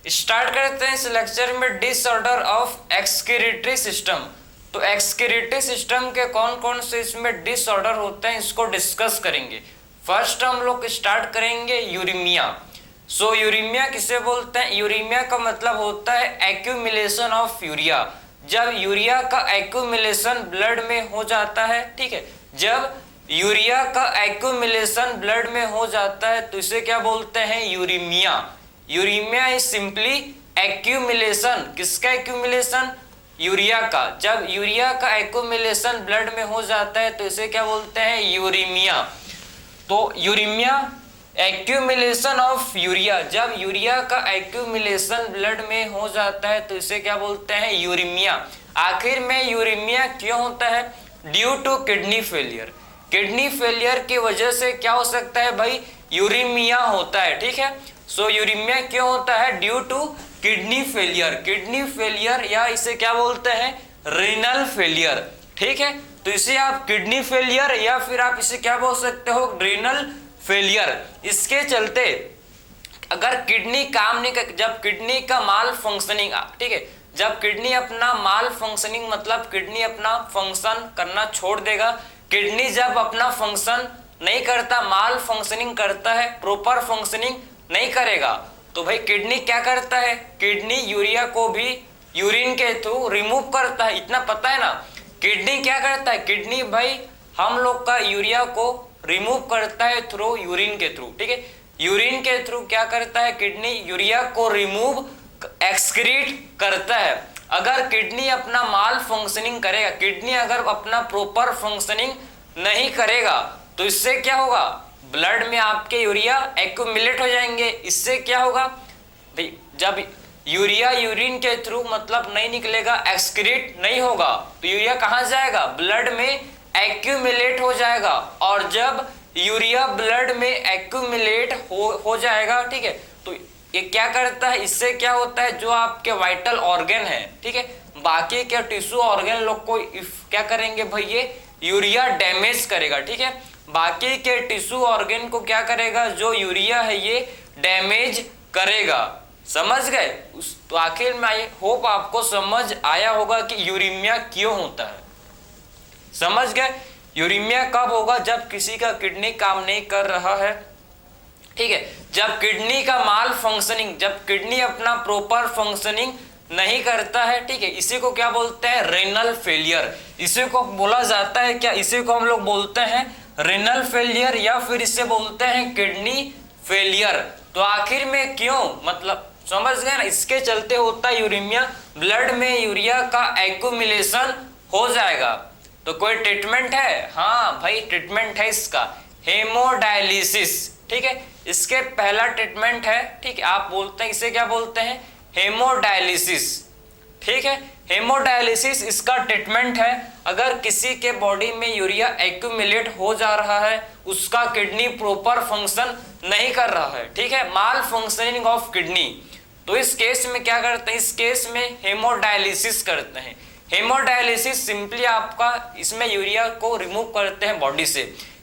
Start करते हैं इस लेक्चर में डिसऑर्डर ऑफ एक्सक्रीटरी सिस्टम। तो एक्सक्रीटरी सिस्टम के कौन कौन से इसमें डिसऑर्डर होते हैं इसको डिस्कस करेंगे। फर्स्ट हम लोग स्टार्ट करेंगे यूरीमिया। सो यूरीमिया किसे बोलते हैं? यूरीमिया का मतलब होता है एक्यूमुलेशन ऑफ यूरिया। जब यूरिया का एक्यूमुलेशन ब्लड में हो जाता है, ठीक है, जब यूरिया का एक्यूमुलेशन ब्लड में हो जाता है तो इसे क्या बोलते हैं? Uraemia. Uraemia is simply accumulation, किसका एक्यूमुलेशन? यूरिया का। जब यूरिया का एक्यूमुलेशन ब्लड में हो जाता है तो इसे क्या बोलते हैं? यूरीमिया। तो यूरीमिया एक्यूमुलेशन ऑफ यूरिया, जब यूरिया का एक्यूमुलेशन ब्लड में हो जाता है तो इसे क्या बोलते हैं? यूरीमिया। आखिर में यूरीमिया क्यों होता है? Due to kidney failure. Kidney failure की वजह से क्या हो सकता है भाई? यूरीमिया होता है, ठीक है। सो यूरीमिया क्यों होता है? Due to kidney failure. Kidney failure या इसे क्या बोलते हैं? रीनल फेलियर, ठीक है। तो इसे आप किडनी फेलियर या फिर आप इसे क्या बोल सकते हो? Renal failure. इसके चलते अगर किडनी काम नहीं कर, जब किडनी का माल फंक्शनिंग, ठीक है, जब किडनी अपना माल फंक्शनिंग मतलब किडनी अपना फंक्शन करना छोड़ देगा, किडनी जब अपना फंक्शन नहीं करता, माल फंक्शनिंग करता है, प्रॉपर फंक्शनिंग नहीं करेगा, तो भाई किडनी क्या करता है? किडनी यूरिया को भी यूरिन के थ्रू रिमूव करता है। इतना पता है ना? किडनी क्या करता है? किडनी भाई हम लोग का यूरिया को रिमूव करता है थ्रू यूरिन के थ्रू, ठीक है। यूरिन के थ्रू क्या करता है? किडनी यूरिया को रिमूव एक्सक्रीट करता है। अगर किडनी अपना माल फंक्शनिंग करेगा, किडनी अगर अपना प्रॉपर फंक्शनिंग नहीं करेगा तो इससे क्या होगा? ब्लड में आपके यूरिया एक्यूमुलेट हो जाएंगे। इससे क्या होगा भाई? जब यूरिया यूरिन के थ्रू मतलब नहीं निकलेगा, एक्सक्रीट नहीं होगा, तो यूरिया कहाँ जाएगा? ब्लड में एक्यूमुलेट हो जाएगा। और जब यूरिया ब्लड में एक्यूमुलेट हो जाएगा, ठीक है, तो ये क्या करता है? इससे क्या होता है? जो आपके वाइटल ऑर्गन है, ठीक है, बाकी के टिश्यू ऑर्गन लोग को क्या करेंगे भाई? ये यूरिया डैमेज करेगा, ठीक है। बाकी के टिश्यू ऑर्गन को क्या करेगा? जो यूरिया है ये डैमेज करेगा। समझ गए? तो आखिर में आई होप आपको समझ आया होगा कि यूरीमिया क्यों होता है। समझ गए? यूरीमिया कब होगा? जब किसी का किडनी काम नहीं कर रहा है, ठीक है, जब किडनी का माल फंक्शनिंग, जब किडनी अपना प्रॉपर फंक्शनिंग नहीं करता है, ठीक है, इसी को क्या बोलते हैं? Renal failure. इसी को बोला जाता है क्या? इसी को हम लोग बोलते हैं रीनल फेलियर या फिर इसे बोलते हैं किडनी फेलियर। तो आखिर में क्यों, मतलब समझ गए ना? इसके चलते होता है यूरीमिया। ब्लड में यूरिया का एक्यूमुलेशन हो जाएगा। तो कोई ट्रीटमेंट है? हाँ भाई, ट्रीटमेंट है इसका हेमोडायलिसिस, ठीक है। इसके पहला ट्रीटमेंट है, ठीक है, आप बोलते हैं इसे क्या बोलते हैं? हेमोडायलिसिस, ठीक है। हेमोडायलिसिस इसका ट्रीटमेंट है। अगर किसी के बॉडी में यूरिया एक्यूमुलेट हो जा रहा है, उसका किडनी प्रॉपर फंक्शन नहीं कर रहा है, ठीक है, माल फंक्शनिंग ऑफ किडनी, तो इस केस में क्या करते हैं? इस केस में हेमोडायलिसिस करते हैं। हेमोडायलिसिस सिंपली आपका इसमें यूरिया को रिमूव करते हैं बॉडी से।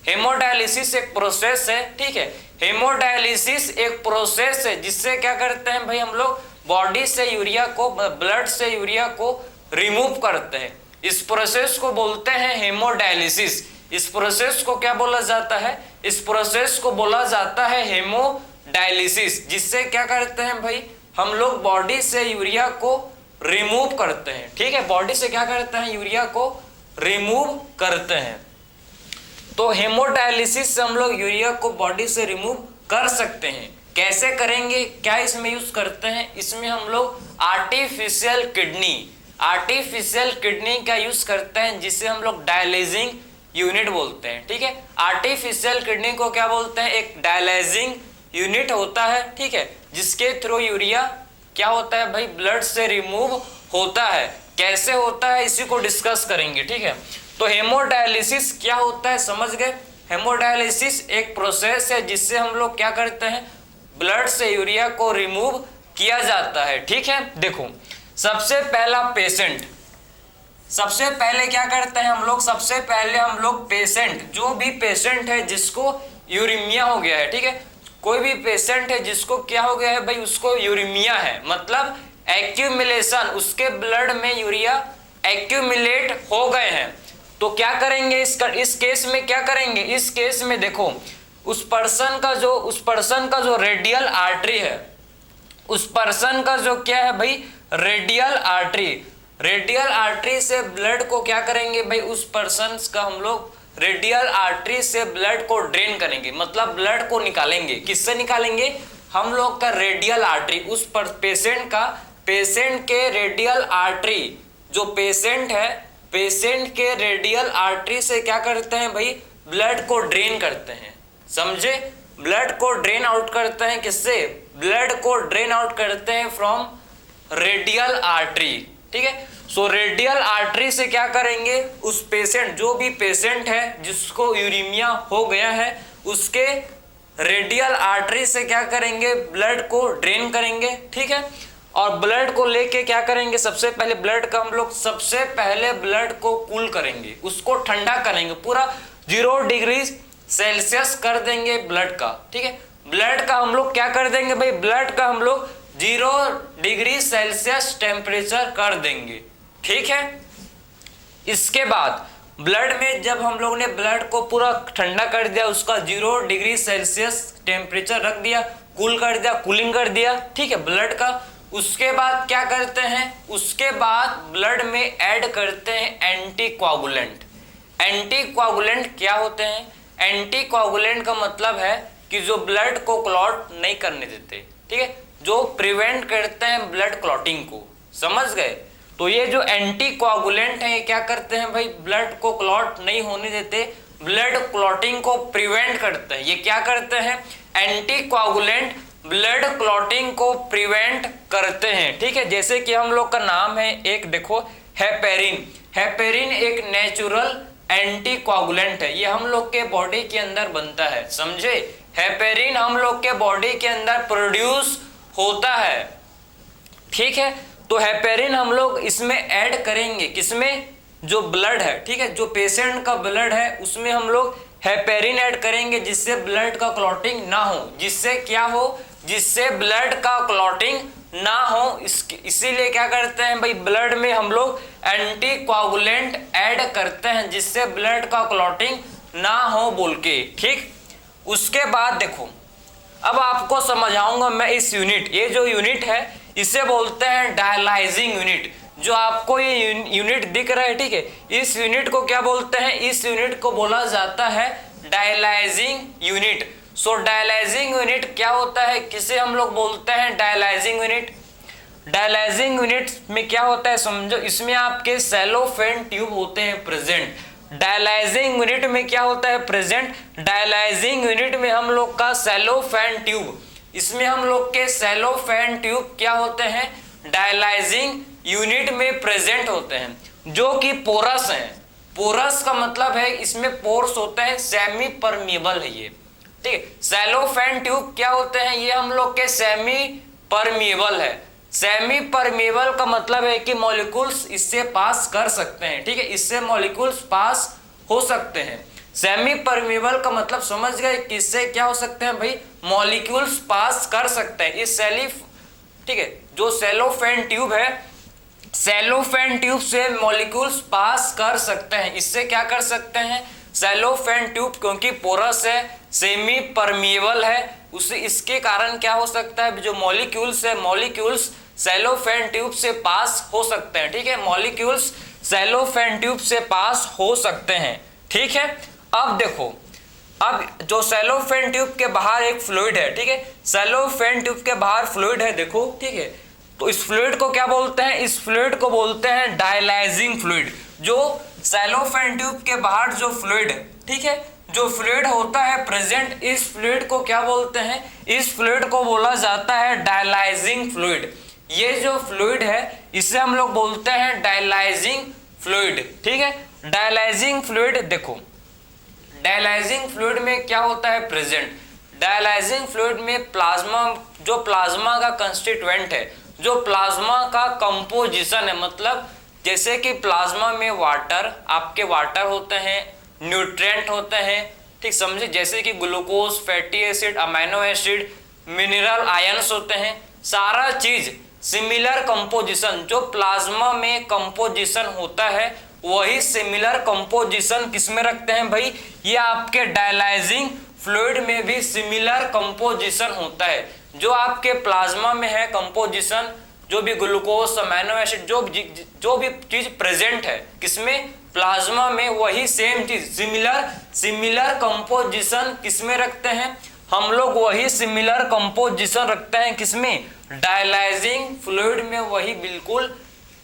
हेमोडायलिसिस एक प्रोसेस है, ठीक है। हेमोडायलिसिस एक प्रोसेस है जिससे क्या करते हैं भाई? हम लोग बॉडी से यूरिया को, ब्लड से यूरिया को रिमूव करते हैं। इस प्रोसेस को बोलते हैं हेमोडायलिसिस। इस प्रोसेस को क्या बोला जाता है? इस प्रोसेस को बोला जाता है हेमोडायलिसिस। जिससे क्या करते हैं भाई? हम लोग बॉडी से यूरिया को रिमूव करते हैं, ठीक है, बॉडी से क्या करते हैं? यूरिया को रिमूव करते हैं। तो हेमोडायलिसिस से हम लोग यूरिया को बॉडी से रिमूव कर सकते हैं। कैसे करेंगे? क्या इसमें यूज करते हैं? इसमें हम लोग आर्टिफिशियल किडनी का यूज करते हैं, जिसे हम लोग डायलाइजिंग यूनिट बोलते हैं, ठीक है। आर्टिफिशियल किडनी को क्या बोलते हैं? एक डायलाइजिंग यूनिट होता है, ठीक है, जिसके थ्रू यूरिया क्या होता है भाई? ब्लड से रिमूव होता है। कैसे होता है इसी को डिस्कस करेंगे, ठीक है। तो हेमोडायलिसिस क्या होता है समझ गए? हेमोडायलिसिस एक प्रोसेस है जिससे हम लोग क्या करते हैं? ब्लड से यूरिया को रिमूव किया जाता है, ठीक है। देखो, सबसे पहला पेशेंट, सबसे पहले क्या करते हैं हम लोग? सबसे पहले हम लोग पेशेंट, जो भी पेशेंट है जिसको यूरीमिया हो गया है, ठीक है, कोई भी पेशेंट है जिसको क्या हो गया है भाई, उसको यूरीमिया है, मतलब एक्यूमुलेशन, उसके ब्लड में यूरिया एक्यूमुलेट हो गए हैं, तो क्या करेंगे इस केस में क्या करेंगे, इस केस में देखो उस पर्सन का जो रेडियल आर्टरी है, उस पर्सन का जो क्या है भाई रेडियल आर्टरी से ब्लड को क्या करेंगे भाई, उस पर्सन का हम लोग रेडियल आर्टरी से ब्लड को ड्रेन करेंगे, मतलब ब्लड को निकालेंगे। किससे निकालेंगे, हम लोग का रेडियल आर्टरी, उस पेशेंट के रेडियल आर्टरी, जो पेशेंट है, पेशेंट के रेडियल आर्टरी से क्या करते हैं भाई, ब्लड को ड्रेन करते हैं, समझे, ब्लड को ड्रेन आउट करते हैं। किससे, ब्लड को ड्रेन आउट करते हैं फ्रॉम रेडियल आर्टरी, ठीक है। सो रेडियल आर्टरी से क्या करेंगे, उस पेशेंट, जो भी पेशेंट है जिसको यूरीमिया हो गया है, उसके रेडियल आर्टरी से क्या करेंगे, ब्लड को ड्रेन करेंगे, ठीक है। और ब्लड को लेके क्या करेंगे, सबसे पहले ब्लड को कूल करेंगे, उसको ठंडा करेंगे, पूरा 0 डिग्री सेल्सियस कर देंगे ब्लड का, ठीक है। ब्लड का हम लोग क्या कर देंगे भाई, ब्लड का हम लोग 0 डिग्री सेल्सियस टेम्परेचर कर देंगे, ठीक है। इसके बाद ब्लड में जब हम लोग ने ब्लड को पूरा ठंडा कर दिया, उसका 0 डिग्री सेल्सियस टेम्परेचर रख दिया, कूल कर दिया, कूलिंग कर दिया, ठीक है, ब्लड का। उसके बाद क्या करते हैं, उसके बाद ब्लड में ऐड करते हैं एंटीकोआगुलेंट। एंटीकोआगुलेंट क्या होते हैं, एंटीकोआगुलेंट का मतलब है कि जो ब्लड को क्लॉट नहीं करने देते, ठीक है, जो प्रिवेंट करते हैं ब्लड क्लॉटिंग को, समझ गए। तो ये जो एंटीकोआगुलेंट है ये क्या करते हैं भाई, ब्लड को क्लॉट नहीं होने देते, ब्लड क्लॉटिंग को प्रिवेंट करते हैं। ये क्या करते हैं, एंटीकोआगुलेंट ब्लड क्लॉटिंग को प्रिवेंट करते हैं, ठीक है। जैसे कि हम लोग का नाम है एक, देखो हेपेरिन। हेपेरिन एक नेचुरल एंटीकोआगुलेंट है, ये हम लोग के बॉडी के अंदर बनता है, समझे। हेपेरिन हम लोग के बॉडी के अंदर प्रोड्यूस होता है, ठीक है। तो हेपेरिन हम लोग इसमें ऐड करेंगे, किसमें, जो ब्लड है, ठीक है, जो पेशेंट का ब्लड है उसमें हम लोग हेपेरिन ऐड करेंगे, जिससे ब्लड का क्लॉटिंग ना हो, जिससे क्या हो, जिससे ब्लड का क्लॉटिंग ना हो। इसीलिए क्या करते हैं भाई, ब्लड में हम लोग एंटीकोआगुलेंट ऐड करते हैं, जिससे ब्लड का क्लॉटिंग ना हो बोल के, ठीक। उसके बाद देखो, अब आपको समझाऊंगा मैं इस यूनिट, ये जो यूनिट है इसे बोलते हैं डायलाइजिंग यूनिट। जो आपको ये यूनिट दिख रहा है, ठीक है, इस यूनिट को क्या बोलते हैं, इस यूनिट को बोला जाता है डायलाइजिंग यूनिट। सो डायलाइजिंग यूनिट क्या होता है, किसे हम लोग बोलते हैं डायलाइजिंग यूनिट। डायलाइजिंग यूनिट में क्या होता है समझो, इसमें आपके सेलोफेन ट्यूब होते हैं प्रेजेंट। डायलाइजिंग यूनिट में क्या होता है प्रेजेंट, डायलाइजिंग यूनिट में हम लोग का सेलोफेन ट्यूब, इसमें हम लोग के सेलोफेन ट्यूब क्या होते हैं, डायलाइजिंग यूनिट में प्रेजेंट होते हैं, जो कि पोरस हैं। पोरस का मतलब है इसमें पोर्स होते हैं, सेमी परमिएबल है ये, ठीक है। सेलोफेन ट्यूब क्या होते हैं, ये हम लोग के सेमी परमिएबल है। सेमी परमिएबल का मतलब है कि मॉलिक्यूल्स इससे पास कर सकते हैं, ठीक है, इससे मॉलिक्यूल्स पास हो सकते हैं। सेमी परमिएबल का मतलब समझ गए, किससे क्या हो सकते हैं भाई, मॉलिक्यूल्स पास कर सकते हैं इस ठीक है, जो सेलोफेन ट्यूब है, सेलोफेन ट्यूब से मॉलिक्यूल्स पास कर सकते हैं। इससे क्या कर सकते हैं, सेलोफेन ट्यूब क्योंकि पोरस है, सेमी परमिएबल है, उसे इसके कारण क्या हो सकता है, जो मॉलिक्यूल्स है, मॉलिक्यूल्स सेलोफेन ट्यूब से पास हो सकते हैं, ठीक है, मॉलिक्यूल्स सेलोफेन ट्यूब से पास हो सकते हैं, ठीक है। अब देखो, अब जो सेलोफेन ट्यूब के बाहर एक फ्लूइड है, ठीक है, सेलोफेन ट्यूब के बाहर फ्लूइड है, देखो, ठीक है, तो इस फ्लूइड को क्या बोलते हैं, इस फ्लूइड को बोलते हैं डायलाइजिंग फ्लूइड। जो सेलोफेन ट्यूब के बाहर जो फ्लूइड है, ठीक है, जो फ्लूइड होता है प्रेजेंट, इस फ्लूइड को क्या बोलते हैं, इस फ्लूइड को बोला जाता है डायलाइजिंग फ्लूइड। ये जो फ्लूइड है इसे हम लोग बोलते हैं डायलाइजिंग फ्लूइड, ठीक है। डायलाइजिंग फ्लूइड देखो, डायलाइजिंग फ्लूइड में क्या होता है प्रेजेंट, डायलाइजिंग फ्लूइड में प्लाज्मा, जो प्लाज्मा का कंस्टिट्यूएंट है, जो प्लाज्मा का कंपोजिशन है, मतलब जैसे कि प्लाज्मा में वाटर, आपके वाटर होते हैं, न्यूट्रिएंट होते हैं, ठीक समझे, जैसे कि glucose, fatty acid, amino acid, mineral ions होते हैं, सारा चीज सिमिलर कंपोजिशन, जो प्लाज्मा में कंपोजिशन होता है वही सिमिलर कंपोजिशन किसमें रखते हैं भाई, ये आपके डायलाइजिंग फ्लूइड में भी सिमिलर कंपोजिशन होता है। जो आपके प्लाज्मा में है कंपोजिशन, जो भी ग्लूकोज, अमीनो एसिड, जो भी चीज प्रेजेंट है किसमें, प्लाज्मा में, वही सेम चीज सिमिलर कंपोजिशन किसमें रखते हैं हम लोग, वही सिमिलर कंपोजिशन रखते हैं किसमें, डायलाइजिंग फ्लूइड में, वही बिल्कुल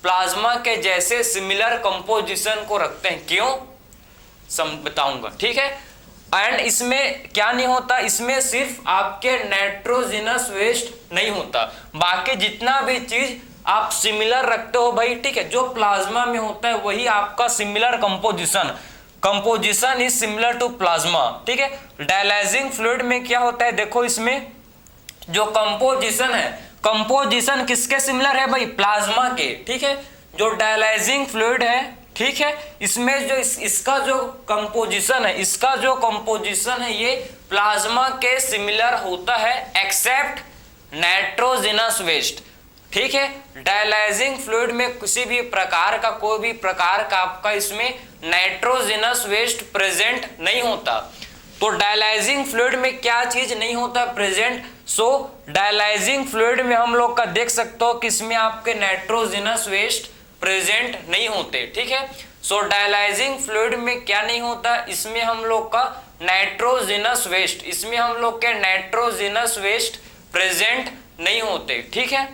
प्लाज्मा के जैसे सिमिलर कंपोजिशन को रखते हैं। क्यों बताऊंगा, ठीक है। एंड इसमें क्या नहीं होता, इसमें सिर्फ आपके नाइट्रोजनस वेस्ट नहीं होता, बाकी जितना भी चीज आप सिमिलर रखते हो भाई, ठीक है, जो प्लाज्मा में होता है वही आपका similar composition is similar to plasma, ठीक है। डायलाइजिंग फ्लूइड में क्या होता है, देखो इसमें जो कंपोजिशन है, कंपोजिशन किसके सिमिलर है भाई, प्लाज्मा के, ठीक है। जो डायलाइजिंग फ्लूइड है, ठीक है, इसमें जो इसका जो कंपोजिशन है ये प्लाज्मा के सिमिलर होता है एक्सेप्ट नाइट्रोजनस वेस्ट, ठीक है। डायलाइजिंग फ्लूइड में किसी भी प्रकार का, कोई भी प्रकार का आपका इसमें नाइट्रोजनस वेस्ट प्रेजेंट नहीं होता। तो डायलाइजिंग फ्लूइड में क्या चीज नहीं होता प्रेजेंट, सो डायलाइजिंग फ्लूइड में हम लोग का देख सकते हो कि इसमें आपके नाइट्रोजनस वेस्ट प्रेजेंट नहीं होते, ठीक है। सो डायलाइजिंग फ्लूइड में क्या नहीं होता, इसमें हम लोग का नाइट्रोजनस वेस्ट, इसमें हम लोग के नाइट्रोजनस वेस्ट प्रेजेंट नहीं होते, ठीक है।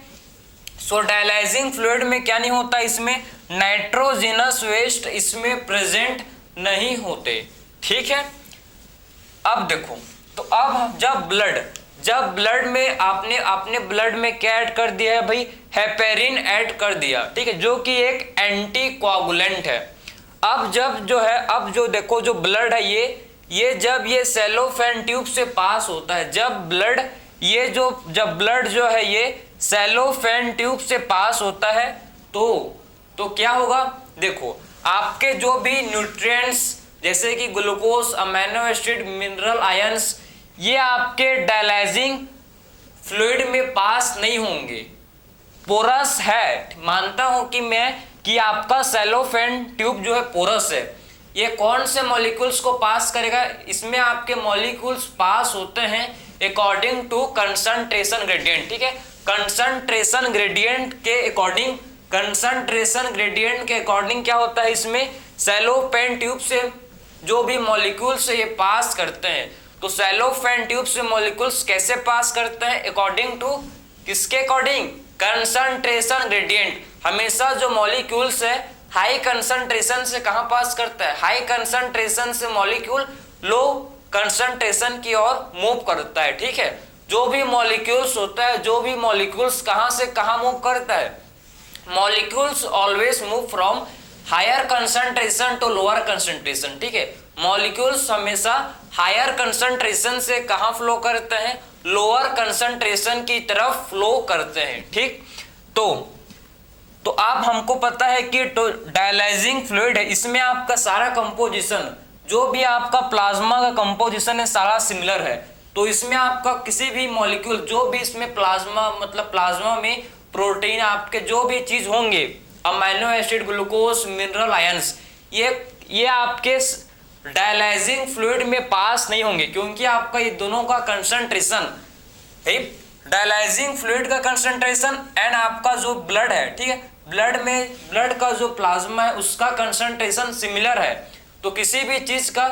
सो डायलाइजिंग फ्लूइड में क्या नहीं होता, इसमें नाइट्रोजनस वेस्ट इसमें प्रेजेंट नहीं होते, ठीक है। अब देखो, तो अब जब ब्लड में आपने ब्लड में क्या ऐड कर दिया है भाई, हेपेरिन ऐड कर दिया, ठीक है, जो कि एक एंटी कोआगुलेंट है। अब जो देखो जो ब्लड है ये जब ये सेलोफेन ट्यूब से पास होता है, जब ब्लड जो है ये सेलोफेन ट्यूब से पास होता है तो क्या होगा, देखो आपके जो भी न्यूट्रिएंट्स जैसे कि glucose, amino acid, mineral ions, ये आपके डायलाइजिंग फ्लूइड में पास नहीं होंगे। पोरस है, मानता हूं कि मैं कि आपका सेलोफेन ट्यूब जो है पोरस है, ये कौन से मॉलिक्यूल्स को पास करेगा, इसमें आपके मॉलिक्यूल्स पास होते हैं अकॉर्डिंग टू कंसंट्रेशन ग्रेडियंट, ठीक है। कंसंट्रेशन ग्रेडियंट के अकॉर्डिंग क्या होता है, इसमें सेलोफेन ट्यूब से जो भी मॉलिक्यूल्स ये पास करते हैं, तो सेलोफेन ट्यूब से मॉलिक्यूल्स कैसे पास करते हैं, अकॉर्डिंग टू किसके अकॉर्डिंग, कंसंट्रेशन ग्रेडियंट। हमेशा जो मॉलिक्यूल्स है हाई कंसंट्रेशन से कहां पास करता है, हाई कंसंट्रेशन से मॉलिक्यूल लो कंसंट्रेशन की ओर मूव करता है, ठीक है। जो भी मॉलिक्यूल्स होता है, जो भी मॉलिक्यूल्स कहां से कहां मूव करता है, molecules always move from higher concentration to lower concentration, ठीक है। मॉलिक्यूल्स हमेशा हायर कंसंट्रेशन से कहां फ्लो करते हैं, लोअर कंसंट्रेशन की तरफ फ्लो करते हैं, ठीक। तो अब हमको पता है कि डायलाइजिंग फ्लूइड है, इसमें आपका सारा कंपोजिशन, जो भी आपका प्लाज्मा का कंपोजिशन है सारा सिमिलर है। तो इसमें आपका किसी भी मॉलिक्यूल, जो भी इसमें प्लाज्मा में प्रोटीन, आपके जो भी चीज होंगे, amino acid, glucose, mineral ions, ये आपके डायलाइजिंग फ्लूइड में पास नहीं होंगे, क्योंकि आपका ये दोनों का कंसंट्रेशन, डायलाइजिंग फ्लूइड का कंसंट्रेशन एंड आपका जो ब्लड है, ठीक है, ब्लड का जो प्लाज्मा है उसका कंसंट्रेशन सिमिलर है, तो किसी भी चीज का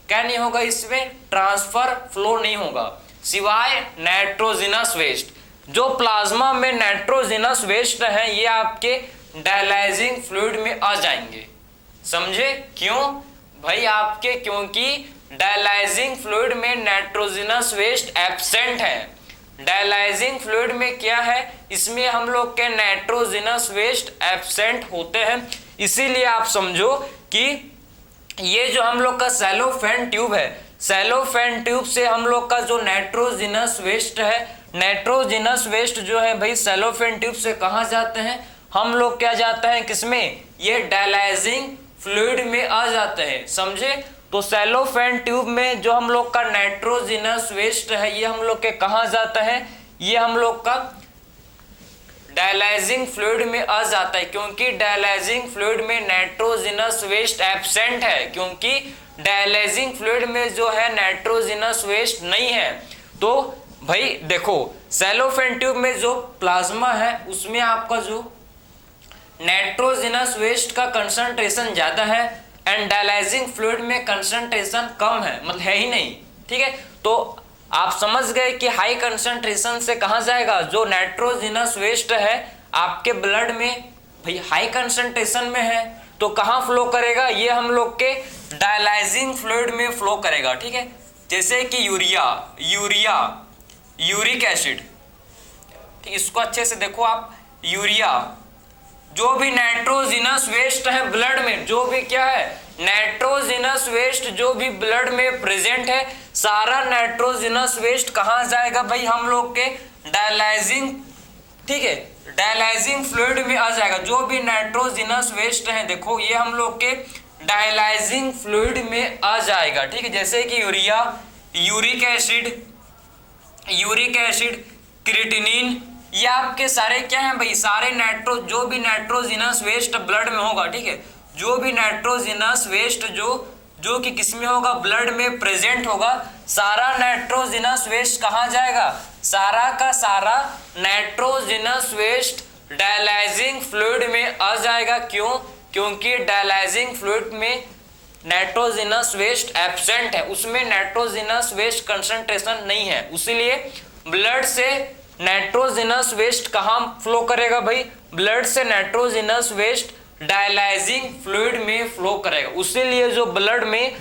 क्या नहीं होगा, इसमें ट्रांसफर फ्लो नहीं होगा, सिवाय नाइट्रोजनस वेस्ट। जो प्लाज्मा में नाइट्रोजनस वेस्ट है ये आपके डायलाइजिंग फ्लूइड में आ जाएंगे, समझे क्यों भाई, आपके क्योंकि डायलाइजिंग फ्लूइड में नाइट्रोजनस वेस्ट एब्सेंट है। डायलाइजिंग फ्लूइड में क्या है, इसमें हम लोग के नाइट्रोजनस वेस्ट एब्सेंट होते हैं, इसीलिए आप समझो कि ये जो हम लोग का सेलोफेन ट्यूब है, सेलोफेन ट्यूब से हम लोग का जो नाइट्रोजनस वेस्ट है, नाइट्रोजनस वेस्ट जो है भाई सेलोफेन ट्यूब से कहाँ जाते हैं, हम लोग क्या जाते हैं किसमें, ये डायलाइजिंग फ्लूइड में आ जाते हैं, समझे। तो सेलोफेन ट्यूब में जो हम लोग का नाइट्रोजिनस वेस्ट है ये हम लोग के कहाँ जाता है, ये हम लोग का डायलाइजिंग फ्लूइड में आ जाता है, क्योंकि डायलाइजिंग फ्लूइड में नाइट्रोजिनस वेस्ट एब्सेंट है, क्योंकि डायलाइजिंग फ्लूइड में जो है नाइट्रोजिनस वेस्ट नहीं है। तो भाई देखो सेलोफेन ट्यूब में जो प्लाज्मा है उसमें आपका जो नाइट्रोजिनस वेस्ट का कंसंट्रेशन ज्यादा है एंड डायलाइजिंग फ्लूइड में कंसंट्रेशन कम है, मतलब है ही नहीं। ठीक है, तो आप समझ गए कि हाई कंसंट्रेशन से कहां जाएगा, जो नाइट्रोजिनस वेस्ट है आपके ब्लड में भाई हाई कंसंट्रेशन में है तो कहां फ्लो करेगा, ये हम लोग के डायलाइजिंग फ्लूइड में फ्लो करेगा। ठीक है, जैसे कि यूरिक एसिड, ठीक, इसको अच्छे से देखो आप, यूरिया, जो भी नाइट्रोजिनस वेस्ट है ब्लड में, जो भी क्या है नाइट्रोजिनस वेस्ट जो भी ब्लड में प्रेजेंट है, सारा नाइट्रोजिनस वेस्ट कहां जाएगा भाई, हम लोग के डायलाइजिंग, ठीक है, डायलाइजिंग फ्लूइड में आ जाएगा। जो भी नाइट्रोजिनस वेस्ट है देखो ये हम लोग के डायलाइजिंग फ्लूइड में आ जाएगा। ठीक है, जैसे कि यूरिया, यूरिक एसिड, क्रिएटिनिन, ये आपके सारे क्या हैं भाई, सारे जो भी नाइट्रोजिनस वेस्ट ब्लड में होगा। ठीक है, जो भी नाइट्रोजिनस वेस्ट जो कि किसमें होगा, ब्लड में प्रेजेंट होगा, सारा नाइट्रोजिनस वेस्ट कहाँ जाएगा, सारा का सारा नाइट्रोजिनस वेस्ट डायलाइजिंग फ्लूइड में आ जाएगा। क्यों, क्योंकि डायलाइजिंग फ्लूइड में नाइट्रोजिनस वेस्ट एब्सेंट है, उसमें नाइट्रोजिनस वेस्ट कंसंट्रेशन नहीं है, इसीलिए ब्लड से नाइट्रोजिनस वेस्ट कहाँ फ्लो करेगा भाई, ब्लड से नाइट्रोजिनस वेस्ट डायलाइजिंग फ्लूइड में फ्लो करेगा। उसीलिए जो ब्लड में,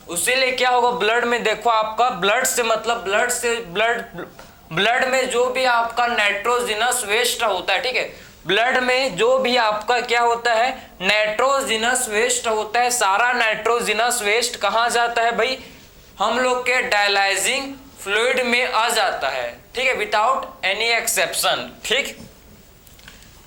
उसीलिए क्या होगा ब्लड में, देखो आपका ब्लड से मतलब ब्लड में जो भी आपका नाइट्रोजिनस वेस्ट होता है, ठीक है, ब्लड में जो भी आपका क्या होता है नाइट्रोजिनस वेस्ट होता है, सारा नाइट्रोजिनस वेस्ट कहाँ जाता है भाई, हम लोग के डायलाइजिंग फ्लूइड में आ जाता है। ठीक है, विदाउट एनी एक्सेप्शन। ठीक,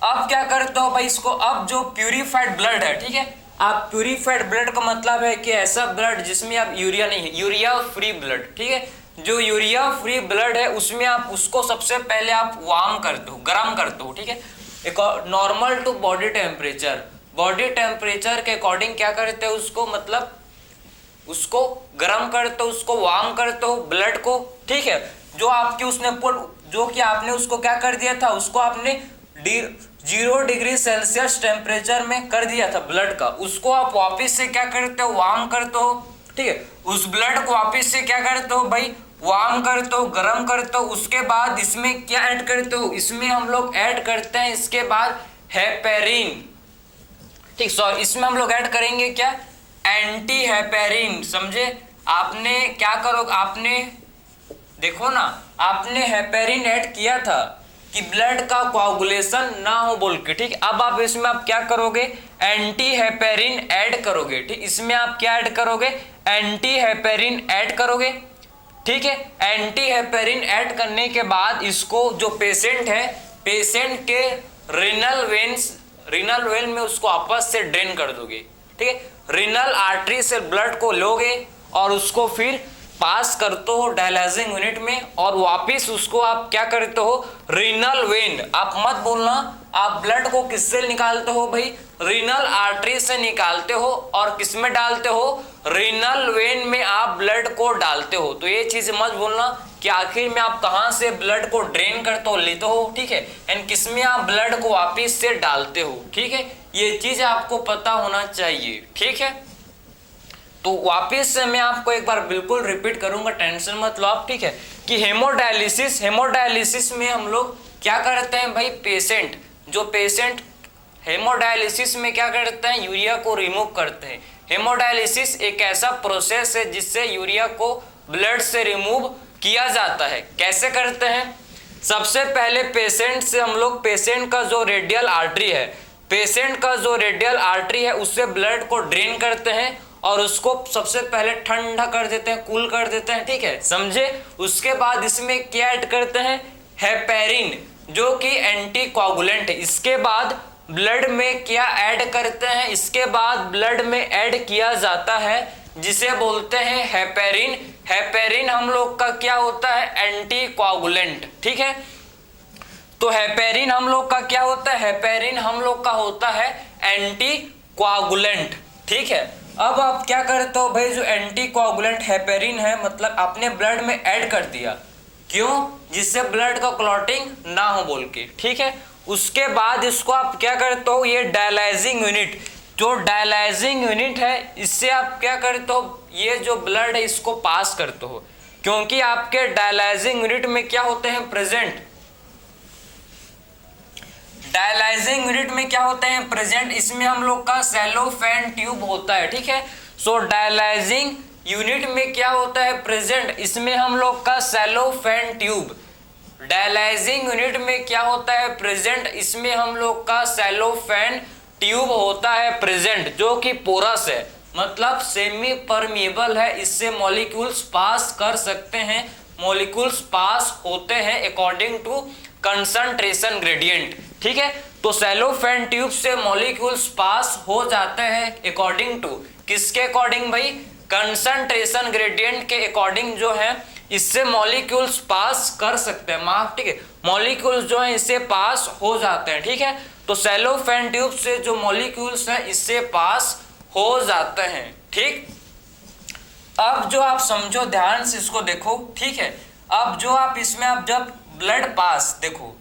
अब क्या करते हो भाई इसको, अब जो प्यूरिफाइड ब्लड है, ठीक है, आप प्यूरिफाइड ब्लड का मतलब है कि ऐसा ब्लड जिसमें आप यूरिया नहीं है, यूरिया फ्री ब्लड। ठीक है, जो यूरिया फ्री ब्लड है उसमें आप उसको सबसे पहले आप वार्म करते हो, गर्म करते हो। ठीक है, एक नॉर्मल टू बॉडी टेम्परेचर के अकॉर्डिंग क्या करते हो उसको, मतलब उसको गर्म करते हो, उसको वार्म करते हो ब्लड को। ठीक है, जो आपकी उसने जो कि आपने उसको क्या कर दिया था, उसको आपने 0 डिग्री सेल्सियस टेम्परेचर में कर दिया था ब्लड का, उसको आप वापस से क्या करते हो, वार्म करते हो। ठीक है, उस ब्लड को वापस से क्या करते हो भाई, वार्म करते हो, गर्म करते हो। उसके बाद इसमें क्या ऐड करते हो, इसमें हम लोग ऐड करते हैं इसके बाद हेपेरिन। ठीक, सॉरी, इसमें हम लोग ऐड करेंगे क्या, एंटी हेपेरिन। समझे, आपने क्या करोगे, आपने देखो ना, आपने हेपेरिन ऐड किया था कि ब्लड का कोआगुलेशन ना हो बोल के। ठीक, अब आप इसमें आप क्या करोगे, एंटी हेपेरिन ऐड करोगे। ठीक, इसमें आप क्या ऐड करोगे, एंटी हेपेरिन ऐड करोगे। ठीक है, एंटी हेपेरिन ऐड करने के बाद इसको जो पेशेंट है, पेशेंट के रीनल वेन में उसको आपस से ड्रेन कर दोगे। ठीक है, रीनल आर्टरी से ब्लड को लोगे और उसको फिर पास करते हो डायलाइजिंग यूनिट में, और वापस उसको आप क्या करते हो, रीनल वेन। आप मत बोलना आप ब्लड को किससे निकालते हो भाई, रीनल आर्टरी से निकालते हो, और किस में डालते हो, रीनल वेन में आप ब्लड को डालते हो। तो ये चीज मत बोलना कि आखिर में आप कहां से ब्लड को ड्रेन करते हो, लेते हो। ठीक है, एंड किस में आप ब्लड को वापस से डालते हो। ठीक है, ये चीज आपको पता होना चाहिए। ठीक है, तो वापस से मैं आपको एक बार बिल्कुल रिपीट करूंगा, टेंशन मत लो आप। ठीक है, कि हेमोडायलिसिस में हम लोग क्या करते हैं भाई, पेशेंट हेमोडायलिसिस में क्या करते हैं, यूरिया को रिमूव करते हैं। हेमोडायलिसिस एक ऐसा प्रोसेस है जिससे यूरिया को ब्लड से रिमूव किया जाता है। कैसे करते हैं, सबसे पहले पेशेंट से हम लोग पेशेंट का जो रेडियल आर्टरी है उससे ब्लड को ड्रेन करते हैं और उसको सबसे पहले ठंडा कर देते हैं, कूल कर देते हैं। ठीक है, समझे। उसके बाद इसमें क्या ऐड करते हैं, हेपेरिन, जो कि एंटी कोआगुलेंट है। इसके बाद ब्लड में क्या ऐड करते हैं, इसके बाद ब्लड में ऐड किया जाता है जिसे बोलते हैं हेपेरिन। हेपेरिन हम लोग का क्या होता है, एंटी कोआगुलेंट। ठीक है, तो हेपेरिन हम लोग का क्या होता है, हेपेरिन हम लोग का होता है एंटी कोआगुलेंट। ठीक है, अब आप क्या करते हो भाई, जो एंटी कोआगुलेंट हेपेरिन है, मतलब आपने ब्लड में ऐड कर दिया, क्यों, जिससे ब्लड का क्लॉटिंग ना हो बोल के। ठीक है, उसके बाद इसको आप क्या करते हो, ये डायलाइजिंग यूनिट, जो डायलाइजिंग यूनिट है, इससे आप क्या करते हो, ये जो ब्लड है इसको पास करते हो, क्योंकि आपके डायलाइजिंग यूनिट में क्या होते हैं प्रेजेंट, डायलाइजिंग यूनिट में क्या होते हैं प्रेजेंट, इसमें हम लोग का सेलोफेन ट्यूब होता है। ठीक है, सो डायलाइजिंग यूनिट में क्या होता है प्रेजेंट, इसमें हम लोग का सेलोफेन ट्यूब। डायलाइजिंग यूनिट में क्या होता है प्रेजेंट, इसमें हम लोग का सेलोफेन ट्यूब होता है प्रेजेंट, जो कि पोरस है, मतलब सेमी परमिएबल है, इससे मॉलिक्यूल्स पास कर सकते हैं, मॉलिक्यूल्स पास होते हैं अकॉर्डिंग टू कंसंट्रेशन ग्रेडियंट। ठीक है, तो सेलोफेन ट्यूब से मॉलिक्यूल्स पास हो जाते हैं अकॉर्डिंग टू, किसके अकॉर्डिंग भाई, कंसंट्रेशन ग्रेडियंट के अकॉर्डिंग जो है, इससे मॉलिक्यूल्स पास कर सकते हैं माफ। ठीक है, मॉलिक्यूल्स जो है इससे पास हो जाते हैं। ठीक है, तो सेलोफेन ट्यूब से जो मॉलिक्यूल्स है इससे पास हो जाते हैं। ठीक, अब जो आप समझो, ध्यान से इसको देखो। ठीक है, अब जो आप इसमें आप जब ब्लड पास, देखो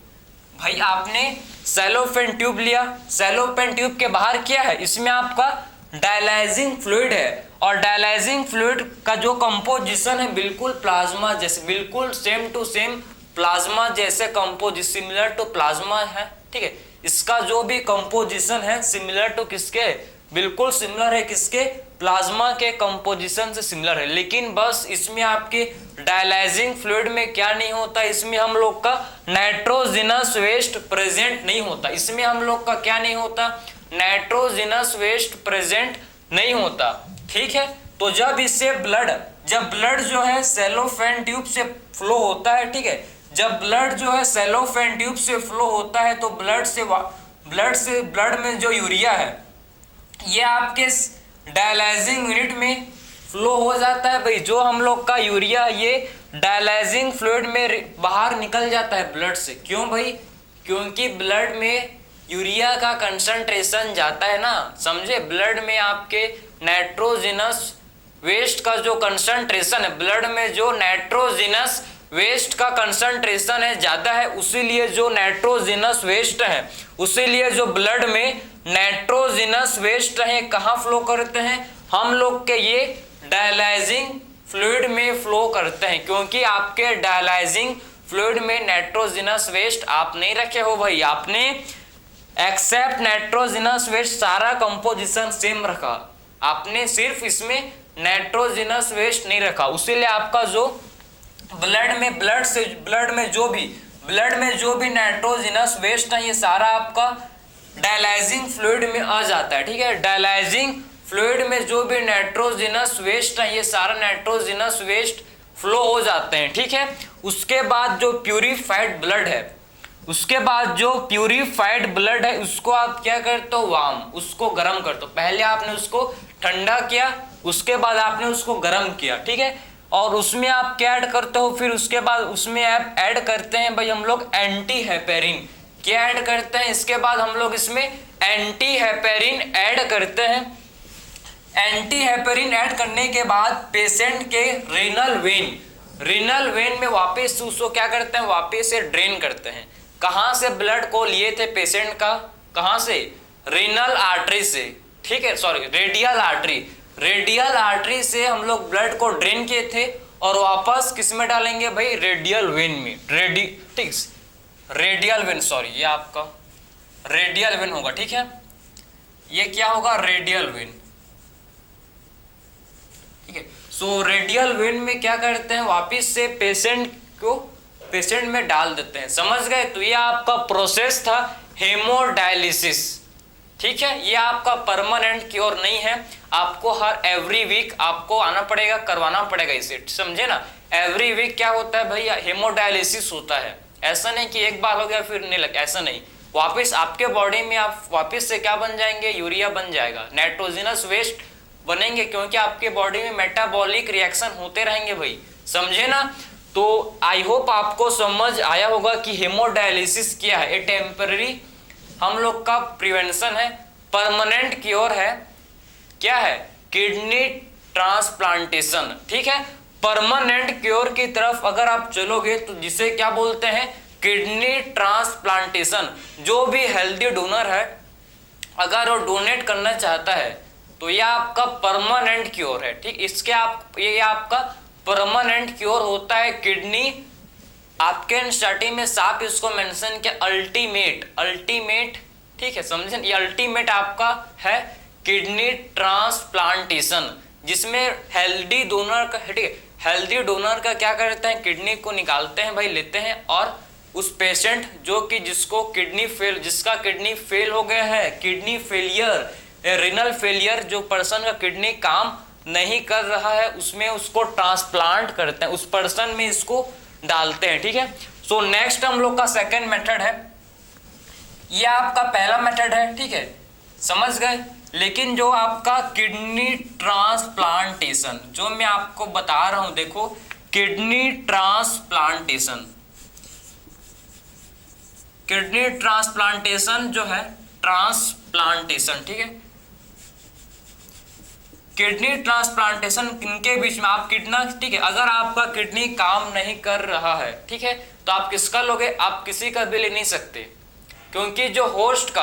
भाई आपने सेलोफेन ट्यूब लिया, सेलोफेन ट्यूब के बाहर क्या है, इसमें आपका डायलाइजिंग फ्लूइड है, और डायलाइजिंग फ्लूइड का जो कंपोजिशन है बिल्कुल प्लाज्मा जैसे, बिल्कुल सेम टू सेम प्लाज्मा जैसे कंपोजिशन, सिमिलर टू प्लाज्मा है। ठीक है, इसका जो भी कंपोजिशन है सिमिलर टू किसके, बिल्कुल सिमिलर है किसके, प्लाज्मा के कंपोजिशन से सिमिलर है। लेकिन बस इसमें आपके डायलाइजिंग फ्लूइड में क्या नहीं होता, इसमें हम लोग का नाइट्रोजिनस वेस्ट प्रेजेंट नहीं होता, इसमें हम लोग का क्या नहीं होता, नाइट्रोजिनस वेस्ट प्रेजेंट नहीं होता। ठीक है, तो जब इससे जब ब्लड जो है सेलोफेन ट्यूब से फ्लो होता है, ठीक है, जब ब्लड जो है सेलोफेन ट्यूब से फ्लो होता है, तो ब्लड में जो यूरिया है ये आपके डायलाइजिंग यूनिट में फ्लो हो जाता है भाई। जो हम लोग का यूरिया ये डायलाइजिंग फ्लूइड में बाहर निकल जाता है ब्लड से, क्यों भाई, क्योंकि ब्लड में यूरिया का कंसंट्रेशन जाता है ना, समझे, ब्लड में आपके नाइट्रोजिनस वेस्ट का जो कंसंट्रेशन है, ब्लड में जो नाइट्रोजिनस वेस्ट का कंसंट्रेशन है ज्यादा है, उसीलिए जो नाइट्रोजिनस वेस्ट है, उसीलिए जो ब्लड में नाइट्रोजिनस वेस्ट है कहाँ फ्लो करते हैं, हम लोग के ये डायलाइजिंग फ्लूइड में फ्लो करते हैं, क्योंकि आपके डायलाइजिंग फ्लूइड में नाइट्रोजिनस वेस्ट आप नहीं रखे हो भाई, आपने एक्सेप्ट नाइट्रोजिनस वेस्ट सारा कंपोजिशन सेम रखा, आपने सिर्फ इसमें नाइट्रोजिनस वेस्ट नहीं रखा, उसीलिए आपका जो ब्लड में जो भी नाइट्रोजिनस वेस्ट है ये सारा आपका डायलाइजिंग फ्लूइड में आ जाता है। ठीक है, डायलाइजिंग फ्लूइड में जो भी नाइट्रोजिनस वेस्ट है ये सारा नाइट्रोजिनस वेस्ट फ्लो हो जाते हैं। ठीक है, उसके बाद जो प्यूरिफाइड ब्लड है, उसको आप क्या करते हो, वार्म, उसको गर्म करते हो, पहले आपने उसको ठंडा किया, उसके बाद आपने उसको गर्म किया। ठीक है, और उसमें आप क्या ऐड करते हो, फिर उसके बाद उसमें आप ऐड करते हैं भाई हम लोग एंटी हेपेरिन, क्या ऐड करते हैं, इसके बाद हम लोग इसमें एंटी हेपेरिन ऐड करते हैं। एंटी हेपेरिन ऐड करने के बाद पेशेंट के रीनल वेन में वापस उसको क्या करते हैं, वापस से ड्रेन करते हैं। कहाँ से ब्लड को लिए थे पेशेंट का, कहाँ से, रीनल आर्टरी से, ठीक है, सॉरी रेडियल आर्टरी से हम लोग ब्लड को ड्रेन किए थे, और वापस किस में डालेंगे भाई, रेडियल वेन में, रेडियल वेन, सॉरी ये आपका रेडियल वेन होगा। ठीक है, ये क्या होगा, रेडियल वेन। ठीक है, सो रेडियल वेन में क्या करते हैं, वापस से पेशेंट में डाल देते हैं, समझ गए। तो ये आपका प्रोसेस था हेमोडायलिसिस। ठीक है, ये आपका परमानेंट क्योर नहीं है, आपको हर एवरी वीक आपको आना पड़ेगा, करवाना पड़ेगा इसे, समझे ना। एवरी वीक क्या होता है भैया, हेमोडायलिसिस होता है, ऐसा नहीं कि एक बार हो गया फिर नहीं लगा, ऐसा नहीं, वापस आपके बॉडी में आप वापस से क्या बन जाएंगे, यूरिया बन जाएगा, नाइट्रोजिनस वेस्ट बनेंगे, क्योंकि आपके बॉडी में मेटाबॉलिक रिएक्शन होते रहेंगे भाई, समझे ना। तो आई होप आपको समझ आया होगा कि हेमोडायलिसिस क्या है। ये टेम्पररी हम लोग का प्रिवेंशन है, परमानेंट क्योर है, क्या है, किडनी ट्रांसप्लांटेशन, ठीक है। परमानेंट क्योर की तरफ अगर आप चलोगे तो जिसे क्या बोलते हैं, किडनी ट्रांसप्लांटेशन। जो भी हेल्दी डोनर है अगर वो डोनेट करना चाहता है तो ये आपका परमानेंट क्योर है, ठीक। ये आपका परमानेंट क्योर होता है किडनी। आपके स्टार्टिंग में साफ इसको मेंशन किया, अल्टीमेट, ठीक है, समझे। ये अल्टीमेट आपका है किडनी ट्रांसप्लांटेशन, जिसमें हेल्दी डोनर का, ठीक है, हेल्दी डोनर का क्या करते हैं, किडनी को निकालते हैं भाई, लेते हैं, और उस पेशेंट जो कि जिसका किडनी फेल हो गया है, किडनी फेलियर, रिनल फेलियर, जो पर्सन का किडनी काम नहीं कर रहा है, उसमें उसको ट्रांसप्लांट करते हैं, उस पर्सन में इसको डालते हैं, ठीक है। सो नेक्स्ट हम लोग का सेकंड मेथड है, ये आपका पहला मेथड है, ठीक है, समझ गए। लेकिन जो आपका किडनी ट्रांसप्लांटेशन जो मैं आपको बता रहा हूं, देखो किडनी ट्रांसप्लांटेशन जो है, ट्रांसप्लांटेशन, ठीक है, किडनी ट्रांसप्लांटेशन किनके बीच में, आप किडना, ठीक है, अगर आपका किडनी काम नहीं कर रहा है, ठीक है, तो आप किसका लोगे, आप किसी का भी ले नहीं सकते, क्योंकि जो होस्ट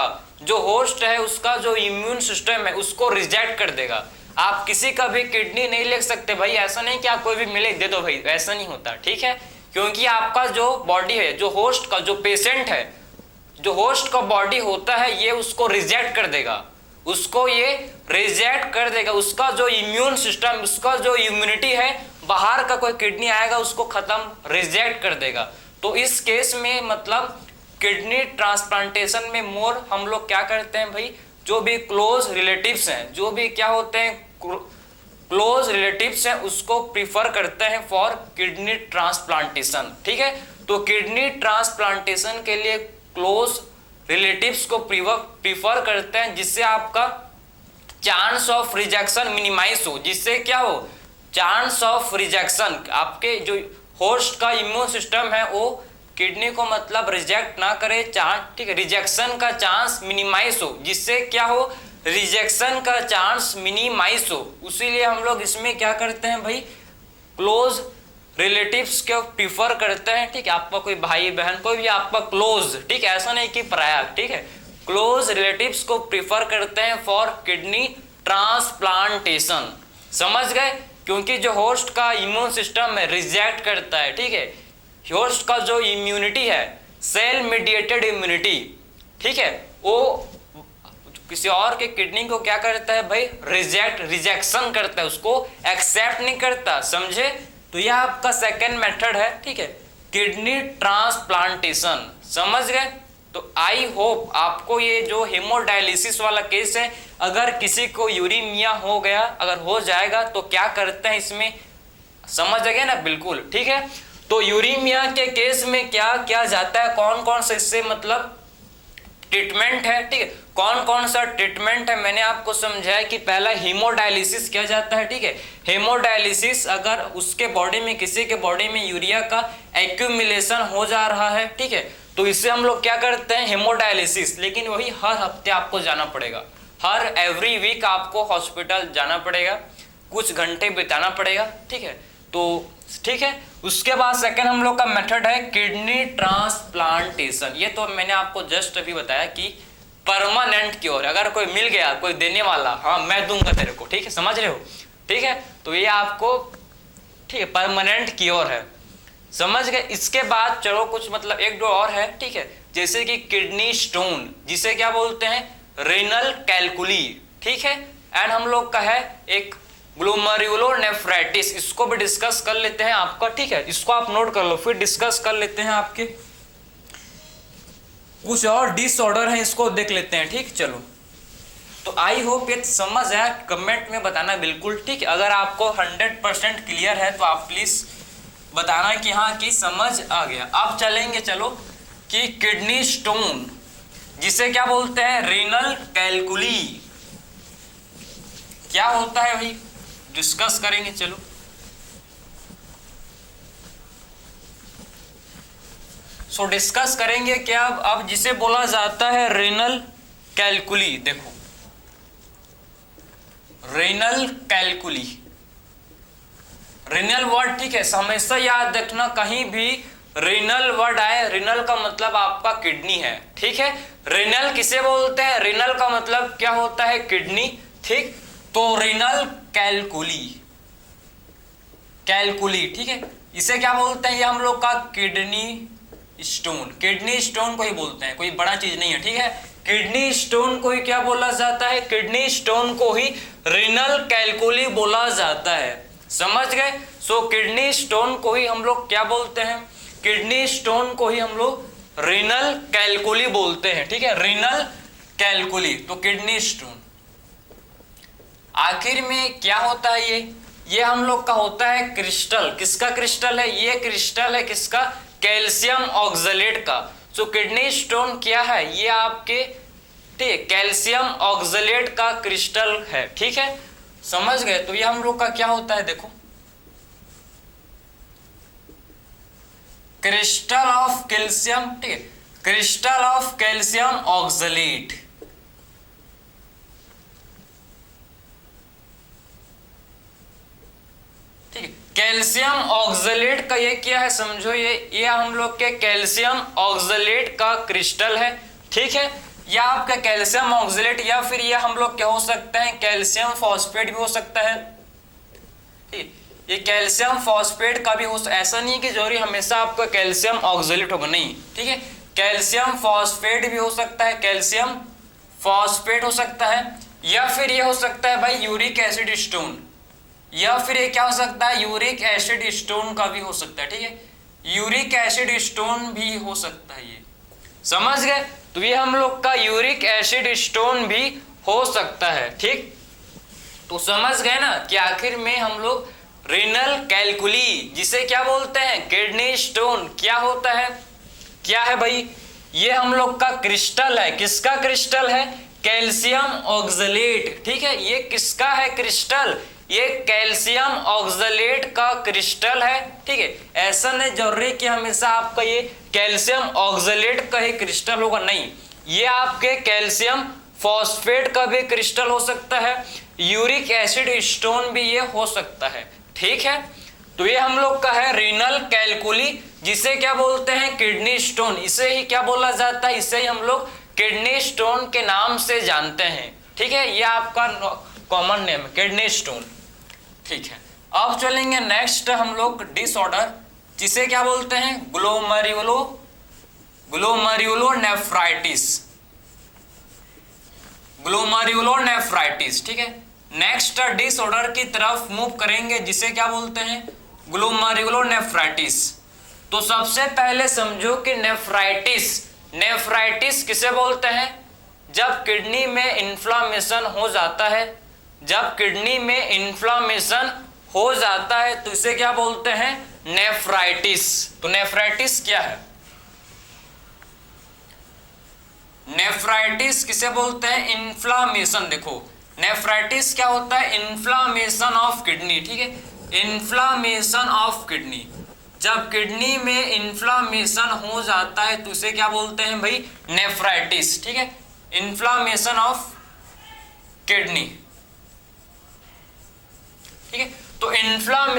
है उसका जो इम्यून सिस्टम है उसको रिजेक्ट कर देगा। आप किसी का भी किडनी नहीं ले सकते भाई, ऐसा नहीं कि आप कोई भी मिले दे दो भाई, ऐसा नहीं होता, ठीक है, क्योंकि आपका जो बॉडी है, जो होस्ट का, जो पेशेंट है, जो होस्ट का बॉडी होता है, ये उसको रिजेक्ट कर देगा, उसका जो इम्यून सिस्टम, उसका जो इम्यूनिटी है, बाहर का कोई किडनी आएगा उसको खत्म, रिजेक्ट कर देगा। तो इस केस में मतलब किडनी ट्रांसप्लांटेशन में मोर हम लोग क्या करते हैं भाई, जो भी क्लोज रिलेटिव्स हैं, जो भी क्या होते हैं, क्लोज रिलेटिव्स हैं, उसको प्रीफर करते हैं फॉर किडनी ट्रांसप्लांटेशन, ठीक है। तो किडनी ट्रांसप्लांटेशन के लिए क्लोज रिलेटिव्स को प्रीफर करते हैं, जिससे आपका चांस ऑफ रिजेक्शन मिनिमाइज हो, जिससे क्या हो, चांस ऑफ रिजेक्शन, आपके जो होस्ट का इम्यून सिस्टम है वो किडनी को मतलब रिजेक्ट ना करे, ठीक है, रिजेक्शन का चांस मिनिमाइज हो, जिससे क्या हो, रिजेक्शन का चांस मिनिमाइज हो। इसीलिए हम लोग इसमें क्या करते हैं भाई, क्लोज रिलेटिव्स को प्रीफर करते हैं, ठीक है, आपका कोई भाई बहन, कोई भी आपका क्लोज, ठीक है, ऐसा नहीं कि पराया, ठीक है, क्लोज रिलेटिव्स को प्रीफर करते हैं फॉर किडनी ट्रांसप्लांटेशन, समझ गए। क्योंकि जो होस्ट का इम्यून सिस्टम है रिजेक्ट करता है, ठीक है, होस्ट का जो इम्यूनिटी है, सेल मीडिएटेड इम्यूनिटी, ठीक है, वो किसी और के किडनी को क्या करता है भाई, रिजेक्शन करता है, उसको एक्सेप्ट नहीं करता, समझे। तो यह आपका सेकेंड मेथड है, ठीक है, किडनी ट्रांसप्लांटेशन, समझ गए। तो आई होप आपको ये जो हेमोडायलिसिस वाला केस है, अगर किसी को यूरीमिया हो गया, अगर हो जाएगा तो क्या करते हैं इसमें, समझ गए ना, बिल्कुल, ठीक है। तो यूरीमिया के केस में क्या किया जाता है, कौन कौन से इससे मतलब ट्रीटमेंट है, ठीक है, कौन कौन सा ट्रीटमेंट है, मैंने आपको समझाया कि पहला हीमोडायलिसिस किया जाता है, ठीक है। हेमोडायलिसिस अगर उसके बॉडी में, किसी के बॉडी में यूरिया का एक्यूमुलेशन हो जा रहा है, ठीक है, तो इससे हम लोग क्या करते हैं, हेमोडायलिसिस। लेकिन वही हर हफ्ते आपको जाना पड़ेगा, हर एवरी वीक आपको हॉस्पिटल जाना पड़ेगा, कुछ घंटे बिताना पड़ेगा, ठीक है। तो ठीक है, उसके बाद सेकंड हम लोग का मेथड है किडनी ट्रांसप्लांटेशन। ये तो मैंने आपको जस्ट अभी बताया कि परमानेंट क्योर, अगर कोई मिल गया, कोई देने वाला, हाँ मैं दूंगा तेरे को, ठीक है, समझ रहे हो, ठीक है, तो ये आपको, ठीक है, परमानेंट क्योर है, समझ गए। इसके बाद चलो कुछ मतलब एक दो और है, ठीक है, जैसे कि किडनी स्टोन, जिसे क्या बोलते हैं, रेनल कैलकुली, ठीक है, एंड हम लोग का है एक ग्लोमेरुलोनेफ्राइटिस, इसको भी डिस्कस कर लेते हैं आपका, ठीक है, इसको आप नोट कर लो, फिर डिस्कस कर लेते हैं आपके कुछ और डिसऑर्डर हैं, इसको देख लेते हैं, ठीक। चलो, तो आई होप ये समझ आया, कमेंट में बताना बिल्कुल, ठीक है। अगर आपको 100% क्लियर है तो आप प्लीज बताना कि हाँ कि समझ आ गया। अब चलेंगे, चलो, कि किडनी स्टोन, जिसे क्या बोलते हैं, रीनल कैलकुली, क्या होता है भाई, डिस्कस करेंगे। चलो सो डिस्कस करेंगे क्या, अब जिसे बोला जाता है रेनल कैलकुली। देखो रेनल कैलकुली, रेनल वर्ड, ठीक है, हमेशा याद रखना कहीं भी रेनल वर्ड आए, रेनल का मतलब आपका किडनी है, ठीक है। रेनल किसे बोलते हैं, रेनल का मतलब क्या होता है, किडनी, ठीक। तो रेनल कैलकुली, कैलकुली, ठीक है, इसे क्या बोलते हैं, ये हम लोग का किडनी स्टोन, किडनी स्टोन को ही बोलते हैं, कोई बड़ा चीज नहीं है, ठीक है। किडनी स्टोन को ही क्या बोला जाता है, किडनी स्टोन को ही रेनल कैलकुली बोला जाता है, समझ गए। सो किडनी स्टोन को ही हम लोग क्या बोलते हैं, किडनी स्टोन को ही हम लोग रेनल कैलकुली बोलते हैं, ठीक है, रेनल कैलकुली, तो किडनी स्टोन। आखिर में क्या होता है, ये हम लोग का होता है क्रिस्टल, किसका क्रिस्टल है, ये क्रिस्टल है किसका, कैल्शियम ऑक्सलेट का। सो किडनी स्टोन क्या है, ये आपके, ठीक, कैल्शियम ऑक्सलेट का क्रिस्टल है, ठीक है, समझ गए। तो ये हम लोग का क्या होता है, देखो क्रिस्टल ऑफ कैल्शियम, ठीक है, क्रिस्टल ऑफ कैल्शियम ऑक्सलेट, ठीक है। कैल्शियम ऑक्सलेट का ये क्या है, समझो, ये हम लोग के कैल्शियम ऑक्सलेट का क्रिस्टल है, ठीक है। या आपका कैल्शियम ऑक्सलेट, या फिर ये हम लोग क्या हो सकते हैं, कैल्शियम फॉस्फेट भी हो सकता है, ठीक। ये कैल्शियम फॉस्फेट का भी हो, ऐसा नहीं कि जरूरी हमेशा आपका कैल्शियम ऑक्सलेट होगा, नहीं, ठीक है। कैल्शियम फॉस्फेट भी हो सकता है, कैल्शियम फॉस्फेट हो सकता है, या फिर ये हो सकता है भाई यूरिक एसिड स्टोन, या फिर ये क्या हो सकता है, यूरिक एसिड स्टोन का भी हो सकता है, ठीक है, यूरिक एसिड स्टोन भी हो सकता है, ये समझ गए। तो ये हम लोग का यूरिक एसिड स्टोन भी हो सकता है, ठीक। तो समझ गए ना कि आखिर में हम लोग रेनल कैलकुली, जिसे क्या बोलते हैं, किडनी स्टोन, क्या होता है, क्या है भाई, ये हम लोग का क्रिस्टल है, किसका क्रिस्टल है, कैल्शियम ऑक्सलेट, ठीक है। ये किसका है क्रिस्टल, ये कैल्शियम ऑक्सलेट का क्रिस्टल है, ठीक है। ऐसा नहीं जरूरी कि हमेशा आपका ये कैल्शियम ऑक्सलेट का ही क्रिस्टल होगा, नहीं, ये आपके कैल्शियम फॉस्फेट का भी क्रिस्टल हो सकता है, यूरिक एसिड स्टोन भी ये हो सकता है, ठीक है। तो ये हम लोग का है रेनल कैलकुली, जिसे क्या बोलते हैं, किडनी स्टोन, इसे ही क्या बोला जाता है, इसे ही हम लोग किडनी स्टोन के नाम से जानते हैं, ठीक है। ये आपका कॉमन नेम है, किडनी स्टोन, ठीक है। अब चलेंगे नेक्स्ट हम लोग डिसऑर्डर, जिसे क्या बोलते हैं, ग्लोमेरुलोनेफ्राइटिस, ग्लोमेरुलोनेफ्राइटिस, ठीक है। नेक्स्ट डिसऑर्डर की तरफ मूव करेंगे, जिसे क्या बोलते हैं, ग्लोमेरुलोनेफ्राइटिस। तो सबसे पहले समझो कि नेफ्राइटिस, नेफ्राइटिस किसे बोलते हैं, जब किडनी में इन्फ्लामेशन हो जाता है, जब किडनी में इन्फ्लामेशन हो जाता है तो इसे क्या बोलते हैं, नेफ्राइटिस। तो नेफ्राइटिस क्या है, नेफ्राइटिस किसे बोलते हैं, इन्फ्लामेशन। देखो नेफ्राइटिस क्या होता है, इन्फ्लामेशन ऑफ किडनी, ठीक है, इन्फ्लामेशन ऑफ किडनी। जब किडनी में इन्फ्लामेशन हो जाता है तो इसे क्या बोलते हैं भाई, नेफ्राइटिस, ठीक है, इन्फ्लामेशन ऑफ किडनी, ठीक है। तो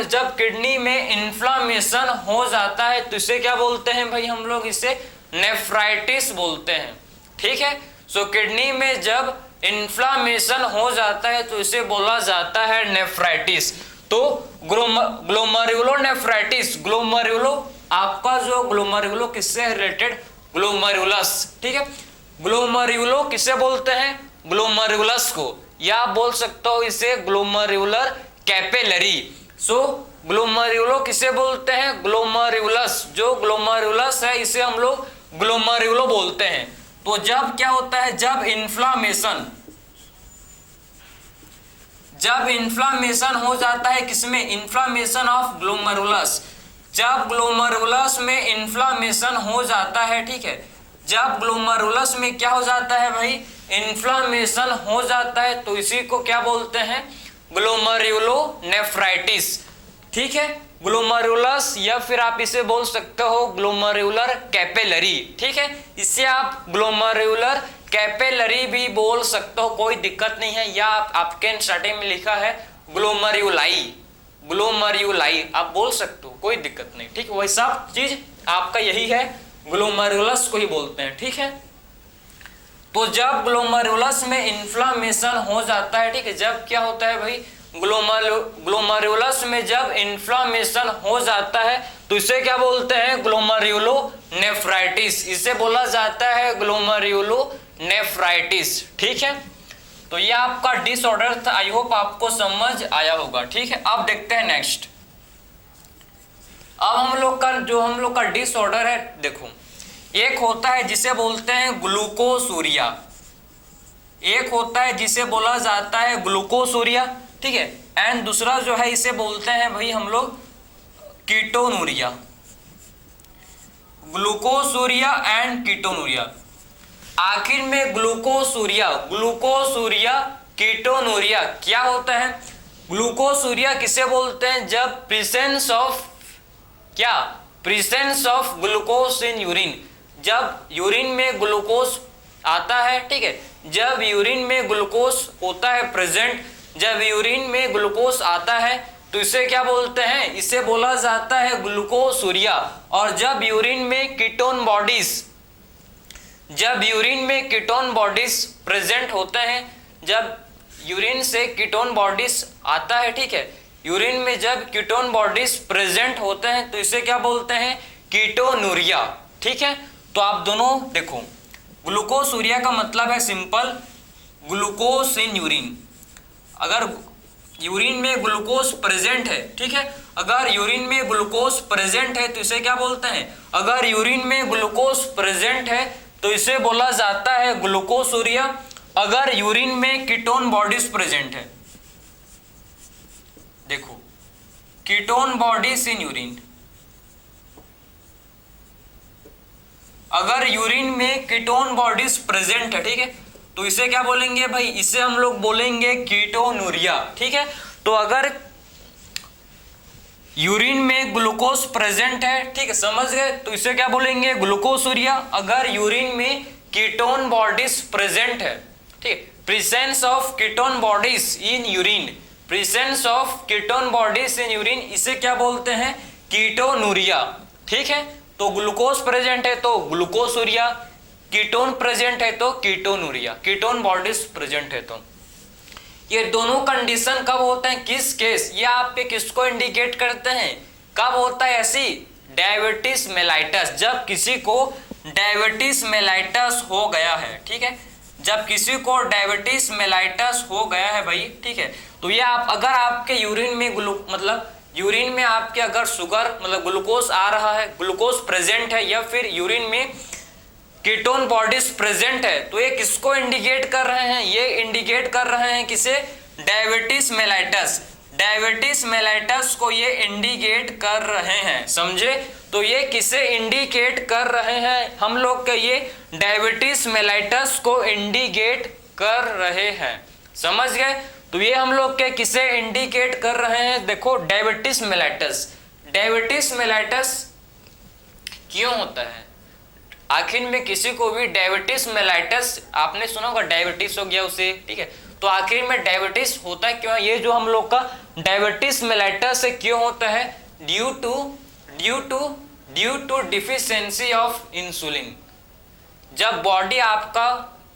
जब किडनी में इन्फ्लामेशन हो जाता है तो इसे क्या बोलते हैं भाई, हम लोग इसे नेफ्राइटिस बोलते हैं, ठीक है। सो किडनी में जब इन्फ्लामेशन हो जाता है तो इसे बोला जाता है नेफ्राइटिस। तो ग्लोमेरुलोनेफ्राइटिस, ग्लोमेरुलो आपका जो ग्लोमेरुलो किससे रिलेटेड, ग्लोमेरुलस, ठीक है। ग्लोमेरुलो किसे बोलते हैं, ग्लोमेरुलस को, या आप बोल सकते हो इसे ग्लोमेरुलर कैपिलरी। सो ग्लोमेरुलो किसे बोलते हैं, ग्लोमेरुलस, जो ग्लोमेरुलस है इसे हम लोग ग्लोमेरुलो बोलते हैं। तो जब क्या होता है, जब इन्फ्लामेशन हो जाता है किसमें, इन्फ्लामेशन ऑफ ग्लोमेरुलस, जब ग्लोमेरुलस में इन्फ्लामेशन हो जाता है, ठीक है, जब ग्लोमेरुलस में क्या हो जाता है भाई, इन्फ्लामेशन हो जाता है तो इसी को क्या बोलते हैं, ग्लोमेरुलोनेफ्राइटिस, ठीक है, ग्लोमेरुलस, या फिर आप इसे बोल सकते हो ग्लोमेरुलर कैपिलरी, ठीक है, इसे आप ग्लोमेरुलर कैपिलरी भी बोल सकते हो, कोई दिक्कत नहीं है, या आपके स्टार्टिंग में लिखा है ग्लोमेरुलाई, ग्लोमेरुलाई आप बोल सकते हो, कोई दिक्कत नहीं, ठीक है, वही सब चीज आपका यही है, ग्लोमेरुलस को ही बोलते हैं, ठीक है। तो जब ग्लोमेरुलस में इन्फ्लामेशन हो जाता है, ठीक है, जब क्या होता है भाई, ग्लोमेरुलस में जब इन्फ्लामेशन हो जाता है तो इसे क्या बोलते हैं, ग्लोमेरुलोनेफ्राइटिस, इसे बोला जाता है ग्लोमेरुलोनेफ्राइटिस, ठीक है। तो ये आपका डिसऑर्डर था, आई होप आपको समझ आया होगा, ठीक है। अब देखते हैं नेक्स्ट। अब हम लोग का डिसऑर्डर है, देखो, एक होता है जिसे बोलते हैं ग्लूकोसूरिया, एक होता है जिसे बोला जाता है ग्लूकोसूरिया, ठीक है, एंड दूसरा जो है इसे बोलते हैं भाई हम लोग कीटोनूरिया, ग्लूकोसूरिया एंड कीटोनूरिया। आखिर में ग्लूकोसूरिया, ग्लूकोसूरिया, कीटोनूरिया क्या होता है? ग्लूकोसूरिया किसे बोलते हैं? जब प्रेजेंस ऑफ क्या, presence of glucose in urine, जब यूरिन में ग्लूकोज आता है, ठीक है, जब यूरिन में ग्लूकोज होता है प्रेजेंट, जब यूरिन में ग्लूकोज आता है तो इसे क्या बोलते हैं? इसे बोला जाता है ग्लूकोसूरिया। और जब यूरिन में कीटोन बॉडीज, जब यूरिन में कीटोन बॉडीज प्रेजेंट होते हैं, जब यूरिन से कीटोन बॉडीज आता है, ठीक है, यूरिन में जब कीटोन बॉडीज प्रेजेंट होते हैं तो इसे क्या बोलते हैं? कीटोनूरिया, ठीक है। तो आप दोनों देखो, ग्लूकोसूरिया का मतलब है सिंपल ग्लूकोज इन यूरिन, अगर यूरिन में ग्लूकोज प्रेजेंट है, ठीक है, अगर यूरिन में ग्लूकोज प्रेजेंट है तो इसे क्या बोलते हैं? अगर यूरिन में ग्लूकोज प्रेजेंट है तो इसे बोला जाता है ग्लूकोसूरिया। अगर यूरिन में कीटोन बॉडीज प्रेजेंट है, देखो, कीटोन बॉडीज इन यूरिन, अगर यूरिन में कीटोन बॉडीज प्रेजेंट है, ठीक है, तो इसे क्या बोलेंगे भाई? इसे हम लोग बोलेंगे कीटोनूरिया, ठीक है। तो अगर यूरिन में ग्लूकोज प्रेजेंट है, ठीक है, समझ गए, तो इसे क्या बोलेंगे? ग्लूकोसूरिया। अगर यूरिन में कीटोन बॉडीज प्रेजेंट है, ठीक, presence of ketone bodies in urine, presence of ketone bodies in urine, इसे क्या बोलते हैं? कीटोनूरिया, ठीक है। तो ग्लूकोज प्रेजेंट है तो ग्लूकोसूरिया, कीटोन प्रेजेंट है तो कीटोनूरिया, कीटोन बॉडीज प्रेजेंट है तो। ये दोनों कंडीशन कब होते हैं, किस केस? ये आपके किसको इंडिकेट करते हैं? कब होता है ऐसी? डायबिटीज मेलाइटस, जब किसी को डायबिटीज मेलाइटस हो गया है, ठीक है, जब किसी को डायबिटीज मेलाइटस हो गया है भाई, ठीक है, तो ये आप, अगर आपके यूरिन में मतलब यूरिन में आपके अगर शुगर मतलब ग्लूकोज आ रहा है, ग्लूकोज प्रेजेंट है, या फिर यूरिन में कीटोन बॉडीज प्रेजेंट है, तो ये किसको इंडिकेट कर रहे हैं? ये इंडिकेट कर रहे हैं किसे? डायबिटीज मेलाइटस, डायबिटीज मेलाइटस को ये इंडिकेट कर रहे हैं, समझे? तो ये किसे इंडिकेट कर रहे हैं? हम लोग के ये डायबिटीज मेलाइटस को इंडिकेट कर रहे हैं, समझ गए? तो ये हम लोग के किसे इंडिकेट कर रहे हैं? देखो, डायबिटीज मेलाइटस। डायबिटीज मेलाइटस क्यों होता है? आखिर में किसी को भी डायबिटीज मेलाइटस, आपने सुना होगा डायबिटीज हो गया उसे, ठीक है, तो आखिर में डायबिटीज होता है क्यों? ये जो हम लोग का डायबिटीज मेलाइटस है क्यों होता है? Due to deficiency of insulin. जब बॉडी आपका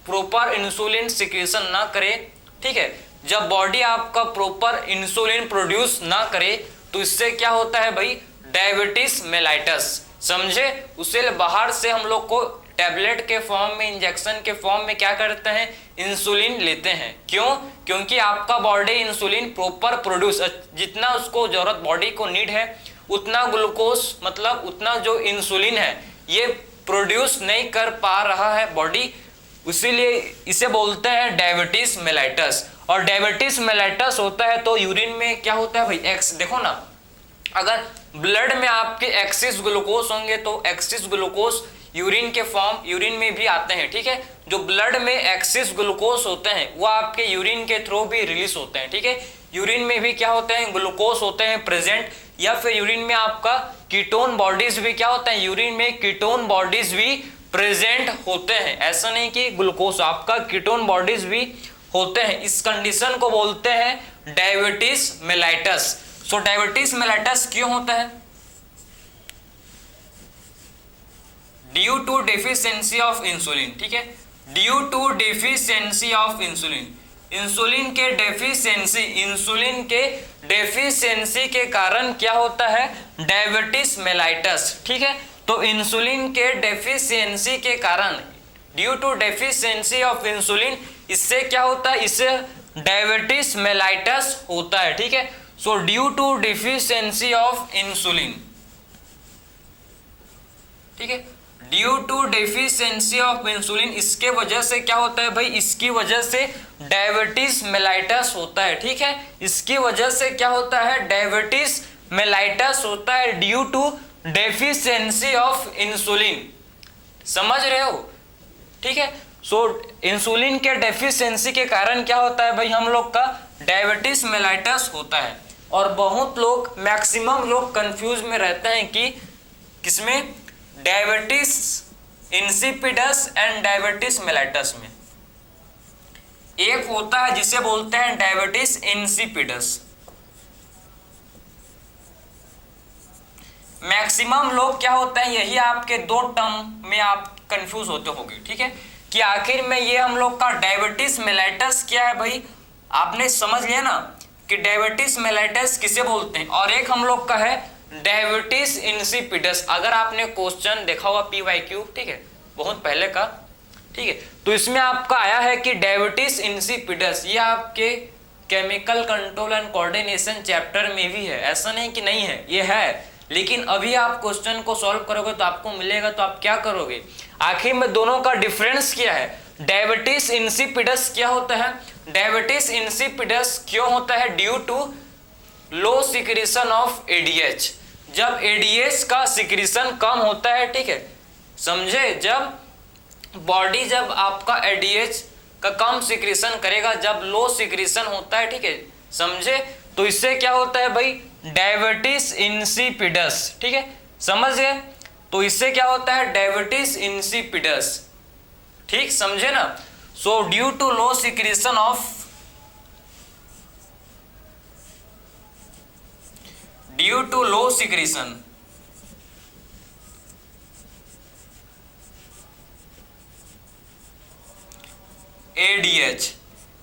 प्रॉपर इंसुलिन सिक्रीशन ना करे, ठीक है, जब बॉडी आपका प्रॉपर इंसुलिन प्रोड्यूस ना करे तो इससे क्या होता है भाई? डायबिटीज मेलाइटस, समझे? उसे बाहर से हम लोग को टैबलेट के फॉर्म में, इंजेक्शन के फॉर्म में क्या करते हैं? इंसुलिन लेते हैं। क्यों? क्योंकि आपका बॉडी इंसुलिन प्रॉपर प्रोड्यूस, जितना उसको जरूरत बॉडी को नीड है उतना ग्लूकोज मतलब उतना जो इंसुलिन है ये प्रोड्यूस नहीं कर पा रहा है बॉडी, इसीलिए इसे बोलते हैं डायबिटीज मेलाइटस। और डायबिटीज मेलाइटस होता है तो यूरिन में क्या होता है भाई? एक्स, देखो ना, अगर ब्लड में आपके एक्सिस ग्लूकोज होंगे तो एक्सिस ग्लूकोज यूरिन के फॉर्म, यूरिन में भी आते हैं, ठीक है, जो ब्लड में एक्सिस ग्लूकोज होते हैं वो आपके यूरिन के थ्रू भी रिलीज होते हैं, ठीक है, यूरिन में भी क्या होते हैं, ग्लूकोज होते हैं प्रेजेंट, या फिर यूरिन में आपका कीटोन बॉडीज भी क्या होता है, यूरिन में कीटोन बॉडीज भी प्रेजेंट होते हैं। ऐसा नहीं कि ग्लूकोज, आपका कीटोन बॉडीज भी होते हैं। इस कंडीशन को बोलते हैं diabetes mellitus. So diabetes mellitus क्यों होता है? Due to deficiency of insulin. ठीक है, due to deficiency of insulin, insulin के डेफिशिएंसी के कारण क्या होता है, डायबिटीज मेलाइटस। ठीक है, तो इंसुलिन के डेफिशिएंसी के कारण, due to deficiency of insulin, इससे क्या होता है, इससे डायबिटीज मेलाइटस होता है। ठीक है, so due to deficiency of insulin, ठीक है, due to deficiency of insulin, इसके वजह से क्या होता है भाई, इसकी वजह से डायबिटीज मेलाइटस होता है। ठीक है, इसकी वजह से क्या होता है, डायबिटीज मेलाइटस होता है due to deficiency of insulin. समझ रहे हो? ठीक है, सो इंसुलिन के डेफिशिएंसी के कारण क्या होता है भाई, हम लोग का डायबिटीज मेलाइटस होता है। और बहुत लोग, मैक्सिमम लोग कंफ्यूज में रहते हैं कि किसमें, diabetes insipidus and diabetes mellitus में। एक होता है जिसे बोलते हैं डायबिटीज इंसिपिडस। मैक्सिमम लोग क्या होता है, यही आपके दो टर्म में आप कंफ्यूज होते होंगे। ठीक है, कि आखिर में ये हम लोग का डायबिटीज मेलाइटस क्या है भाई, आपने समझ लिया ना कि डायबिटीज मेलाइटस किसे बोलते हैं, और एक हम लोग का है डायबिटीज इंसिपिडस। अगर आपने क्वेश्चन देखा हुआ PYQ, ठीक है, बहुत पहले का, ठीक है, तो इसमें आपका आया है कि डायबिटीज इंसिपिडस, ये आपके chemical control and coordination chapter में भी है। ऐसा नहीं कि नहीं है, ये है, लेकिन अभी आप क्वेश्चन को सॉल्व करोगे तो आपको मिलेगा, तो आप क्या करोगे, आखिर में दोनों का डिफरेंस क्या है। डायबिटीज इंसिपिडस क्या होता है, डायबिटीज इंसिपिडस क्यों होता है, due to low secretion of ADH। जब ADH का सिक्रीशन कम होता है, ठीक है, समझे, जब बॉडी, जब आपका ADH का कम सिक्रीशन करेगा, जब लो सिक्रीशन होता है, ठीक है, समझे, तो इससे क्या होता है भाई, डायबिटीज इंसिपिडस। ठीक है, समझ गए, तो इससे क्या होता है, डायबिटीज इंसिपिडस। ठीक, समझे ना। So due to low secretion of, due to low secretion ADH,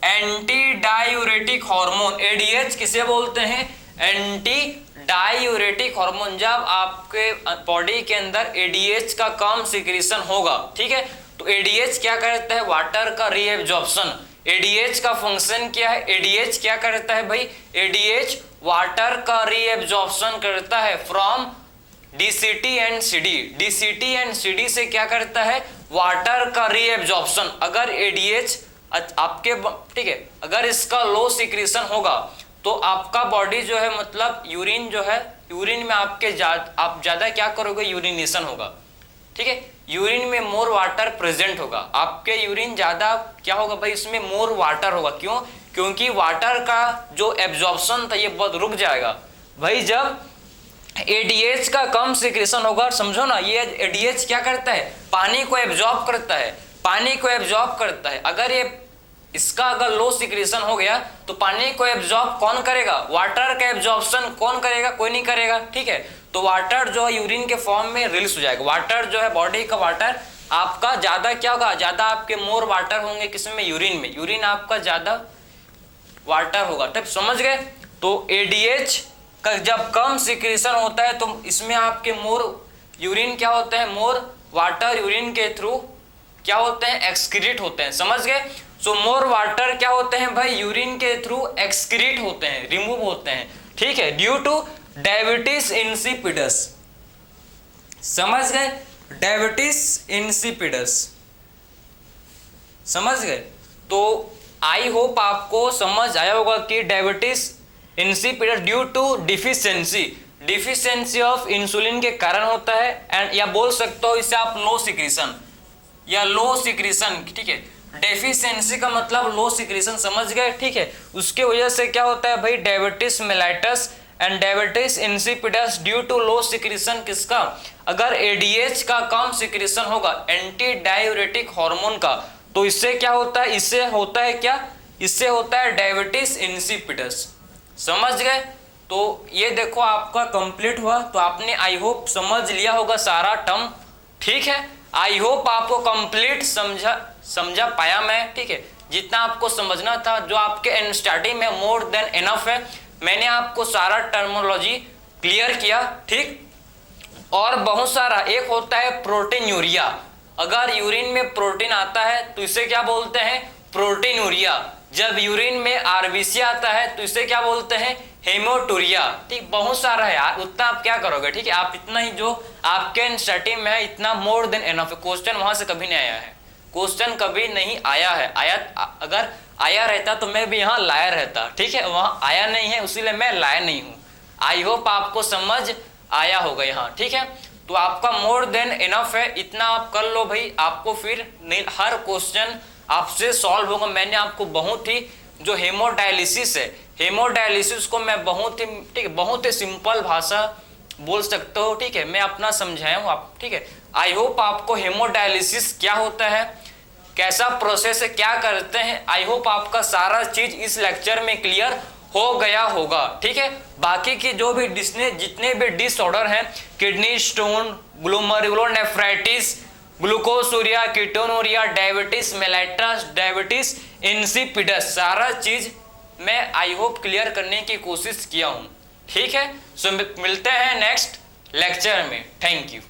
anti diuretic hormone. ADH किसे बोलते हैं, एंटी डायूरेटिक हार्मोन। जब आपके बॉडी के अंदर ADH का कम सिक्रीशन होगा, ठीक है, तो ADH क्या करता है, वाटर का रीएब्जॉर्प्शन। ADH का फंक्शन क्या है, ADH क्या करता है भाई, ADH वाटर का रीएब्जॉर्प्शन करता है from DCT and CD। DCT and CD से क्या करता है, वाटर का रीएब्जॉर्प्शन। अगर ADH आपके, ठीक है, अगर इसका लो सिक्रीशन होगा तो आपका बॉडी जो है, मतलब यूरिन जो है, यूरिन में आपके आप ज्यादा क्या करोगे, यूरिनेशन होगा। ठीक है, यूरिन में मोर वाटर प्रेजेंट होगा, आपके यूरिन ज्यादा क्या होगा भाई, इसमें मोर वाटर होगा। क्यों, क्योंकि वाटर का जो एब्जॉर्प्शन था ये बहुत रुक जाएगा भाई। जब ADH का कम सिक्रीशन होगा, समझो ना, ये ADH क्या करता है, पानी को एब्जॉर्ब करता है, पानी को एब्जॉर्ब करता है। अगर ये इसका अगर लो सिक्रीशन हो गया तो पानी को एब्जॉर्ब कौन करेगा, वाटर का एब्जॉर्प्शन कौन करेगा, कोई नहीं करेगा। ठीक है, तो वाटर जो है यूरिन के फॉर्म में रिलीज हो जाएगा। वाटर जो है, बॉडी का वाटर आपका ज्यादा क्या होगा, ज्यादा आपके मोर वाटर होंगे किसमें, यूरिन में। यूरिन आपका ज्यादा वाटर होगा। तब समझ गए, तो ADH का जब कम सिक्रीशन होता है तो इसमें आपके मोर यूरिन क्या होते हैं, मोर वाटर यूरिन के थ्रू क्या होते हैं, एक्सक्रीट होते हैं। समझ गए, सो मोर वाटर क्या होते हैं भाई, यूरिन के थ्रू एक्सक्रीट होते हैं, रिमूव होते हैं। ठीक है, ड्यू टू डायबिटीज इंसिपिडस। समझ गए, डायबिटीज इंसिपिडस, समझ गए। तो आई होप आपको समझ आया होगा कि diabetes insipidus due to deficiency of insulin के कारण होता है, एंड या बोल सकते हो इसे आप लो सिक्रीशन या लो सिक्रीशन। ठीक है, डेफिशिएंसी का मतलब लो सिक्रीशन, समझ गए, ठीक है। उसके वजह से क्या होता है भाई, diabetes mellitus and diabetes insipidus due to low secretion किसका, अगर एडीएच का कम सिक्रीशन होगा एंटी डायूरेटिक हार्मोन का, तो इससे क्या होता है, इससे होता है क्या, इससे होता है डायबिटीज इंसिपिडस, समझ गए। तो ये देखो आपका कंप्लीट हुआ, तो आपने आई होप समझ लिया होगा सारा टर्म, ठीक है। आई होप आपको कंप्लीट समझा पाया मैं, ठीक है। जितना आपको समझना था, जो आपके एनसीईआरटी में मोर देन इनफ है, मैंने आपको सारा टर्मिनोलॉजी क्लियर किया, ठीक। और बहुत सारा, एक होता है प्रोटीन यूरिया, अगर यूरिन में प्रोटीन आता है तो इसे क्या बोलते हैं, प्रोटीन यूरिया। जब यूरिन में आरबीसी आता है तो इसे क्या बोलते हैं, हेमोटूरिया, ठीक। बहुत सारा है यार, उतना आप क्या करोगे, ठीक है। आप इतना ही जो आपके एनसीईआरटी में है, इतना मोर देन इनफ है। क्वेश्चन वहां से कभी नहीं आया है, क्वेश्चन कभी नहीं आया है। अगर आया रहता तो मैं भी यहाँ लाया रहता, ठीक है। वहां आया नहीं है, इसीलिए मैं लाया नहीं हूँ। आई होप आपको समझ आया होगा यहाँ, ठीक है। तो आपका मोर देन इनफ है, इतना आप कर लो भाई, आपको फिर हर क्वेश्चन आपसे सॉल्व होगा। मैंने आपको बहुत ही, जो हेमोडायलिसिस है, हेमोडायलिसिस को मैं बहुत ही, ठीक है, बहुत ही सिंपल भाषा बोल सकते हो, ठीक है, मैं अपना समझाया हूँ आप, ठीक है। आई होप आपको हेमोडायलिसिस क्या होता है, कैसा प्रोसेस है, क्या करते हैं, आई होप आपका सारा चीज इस लेक्चर में क्लियर हो गया होगा, ठीक है। बाकी की जो भी जितने भी डिसऑर्डर हैं, kidney stone, glomerulonephritis, ग्लूकोसूरिया, ketonuria, diabetes mellitus, diabetes insipidus, सारा चीज मैं आई होप क्लियर करने की कोशिश किया हूं, ठीक है। सो मिलते हैं नेक्स्ट लेक्चर में, थैंक यू।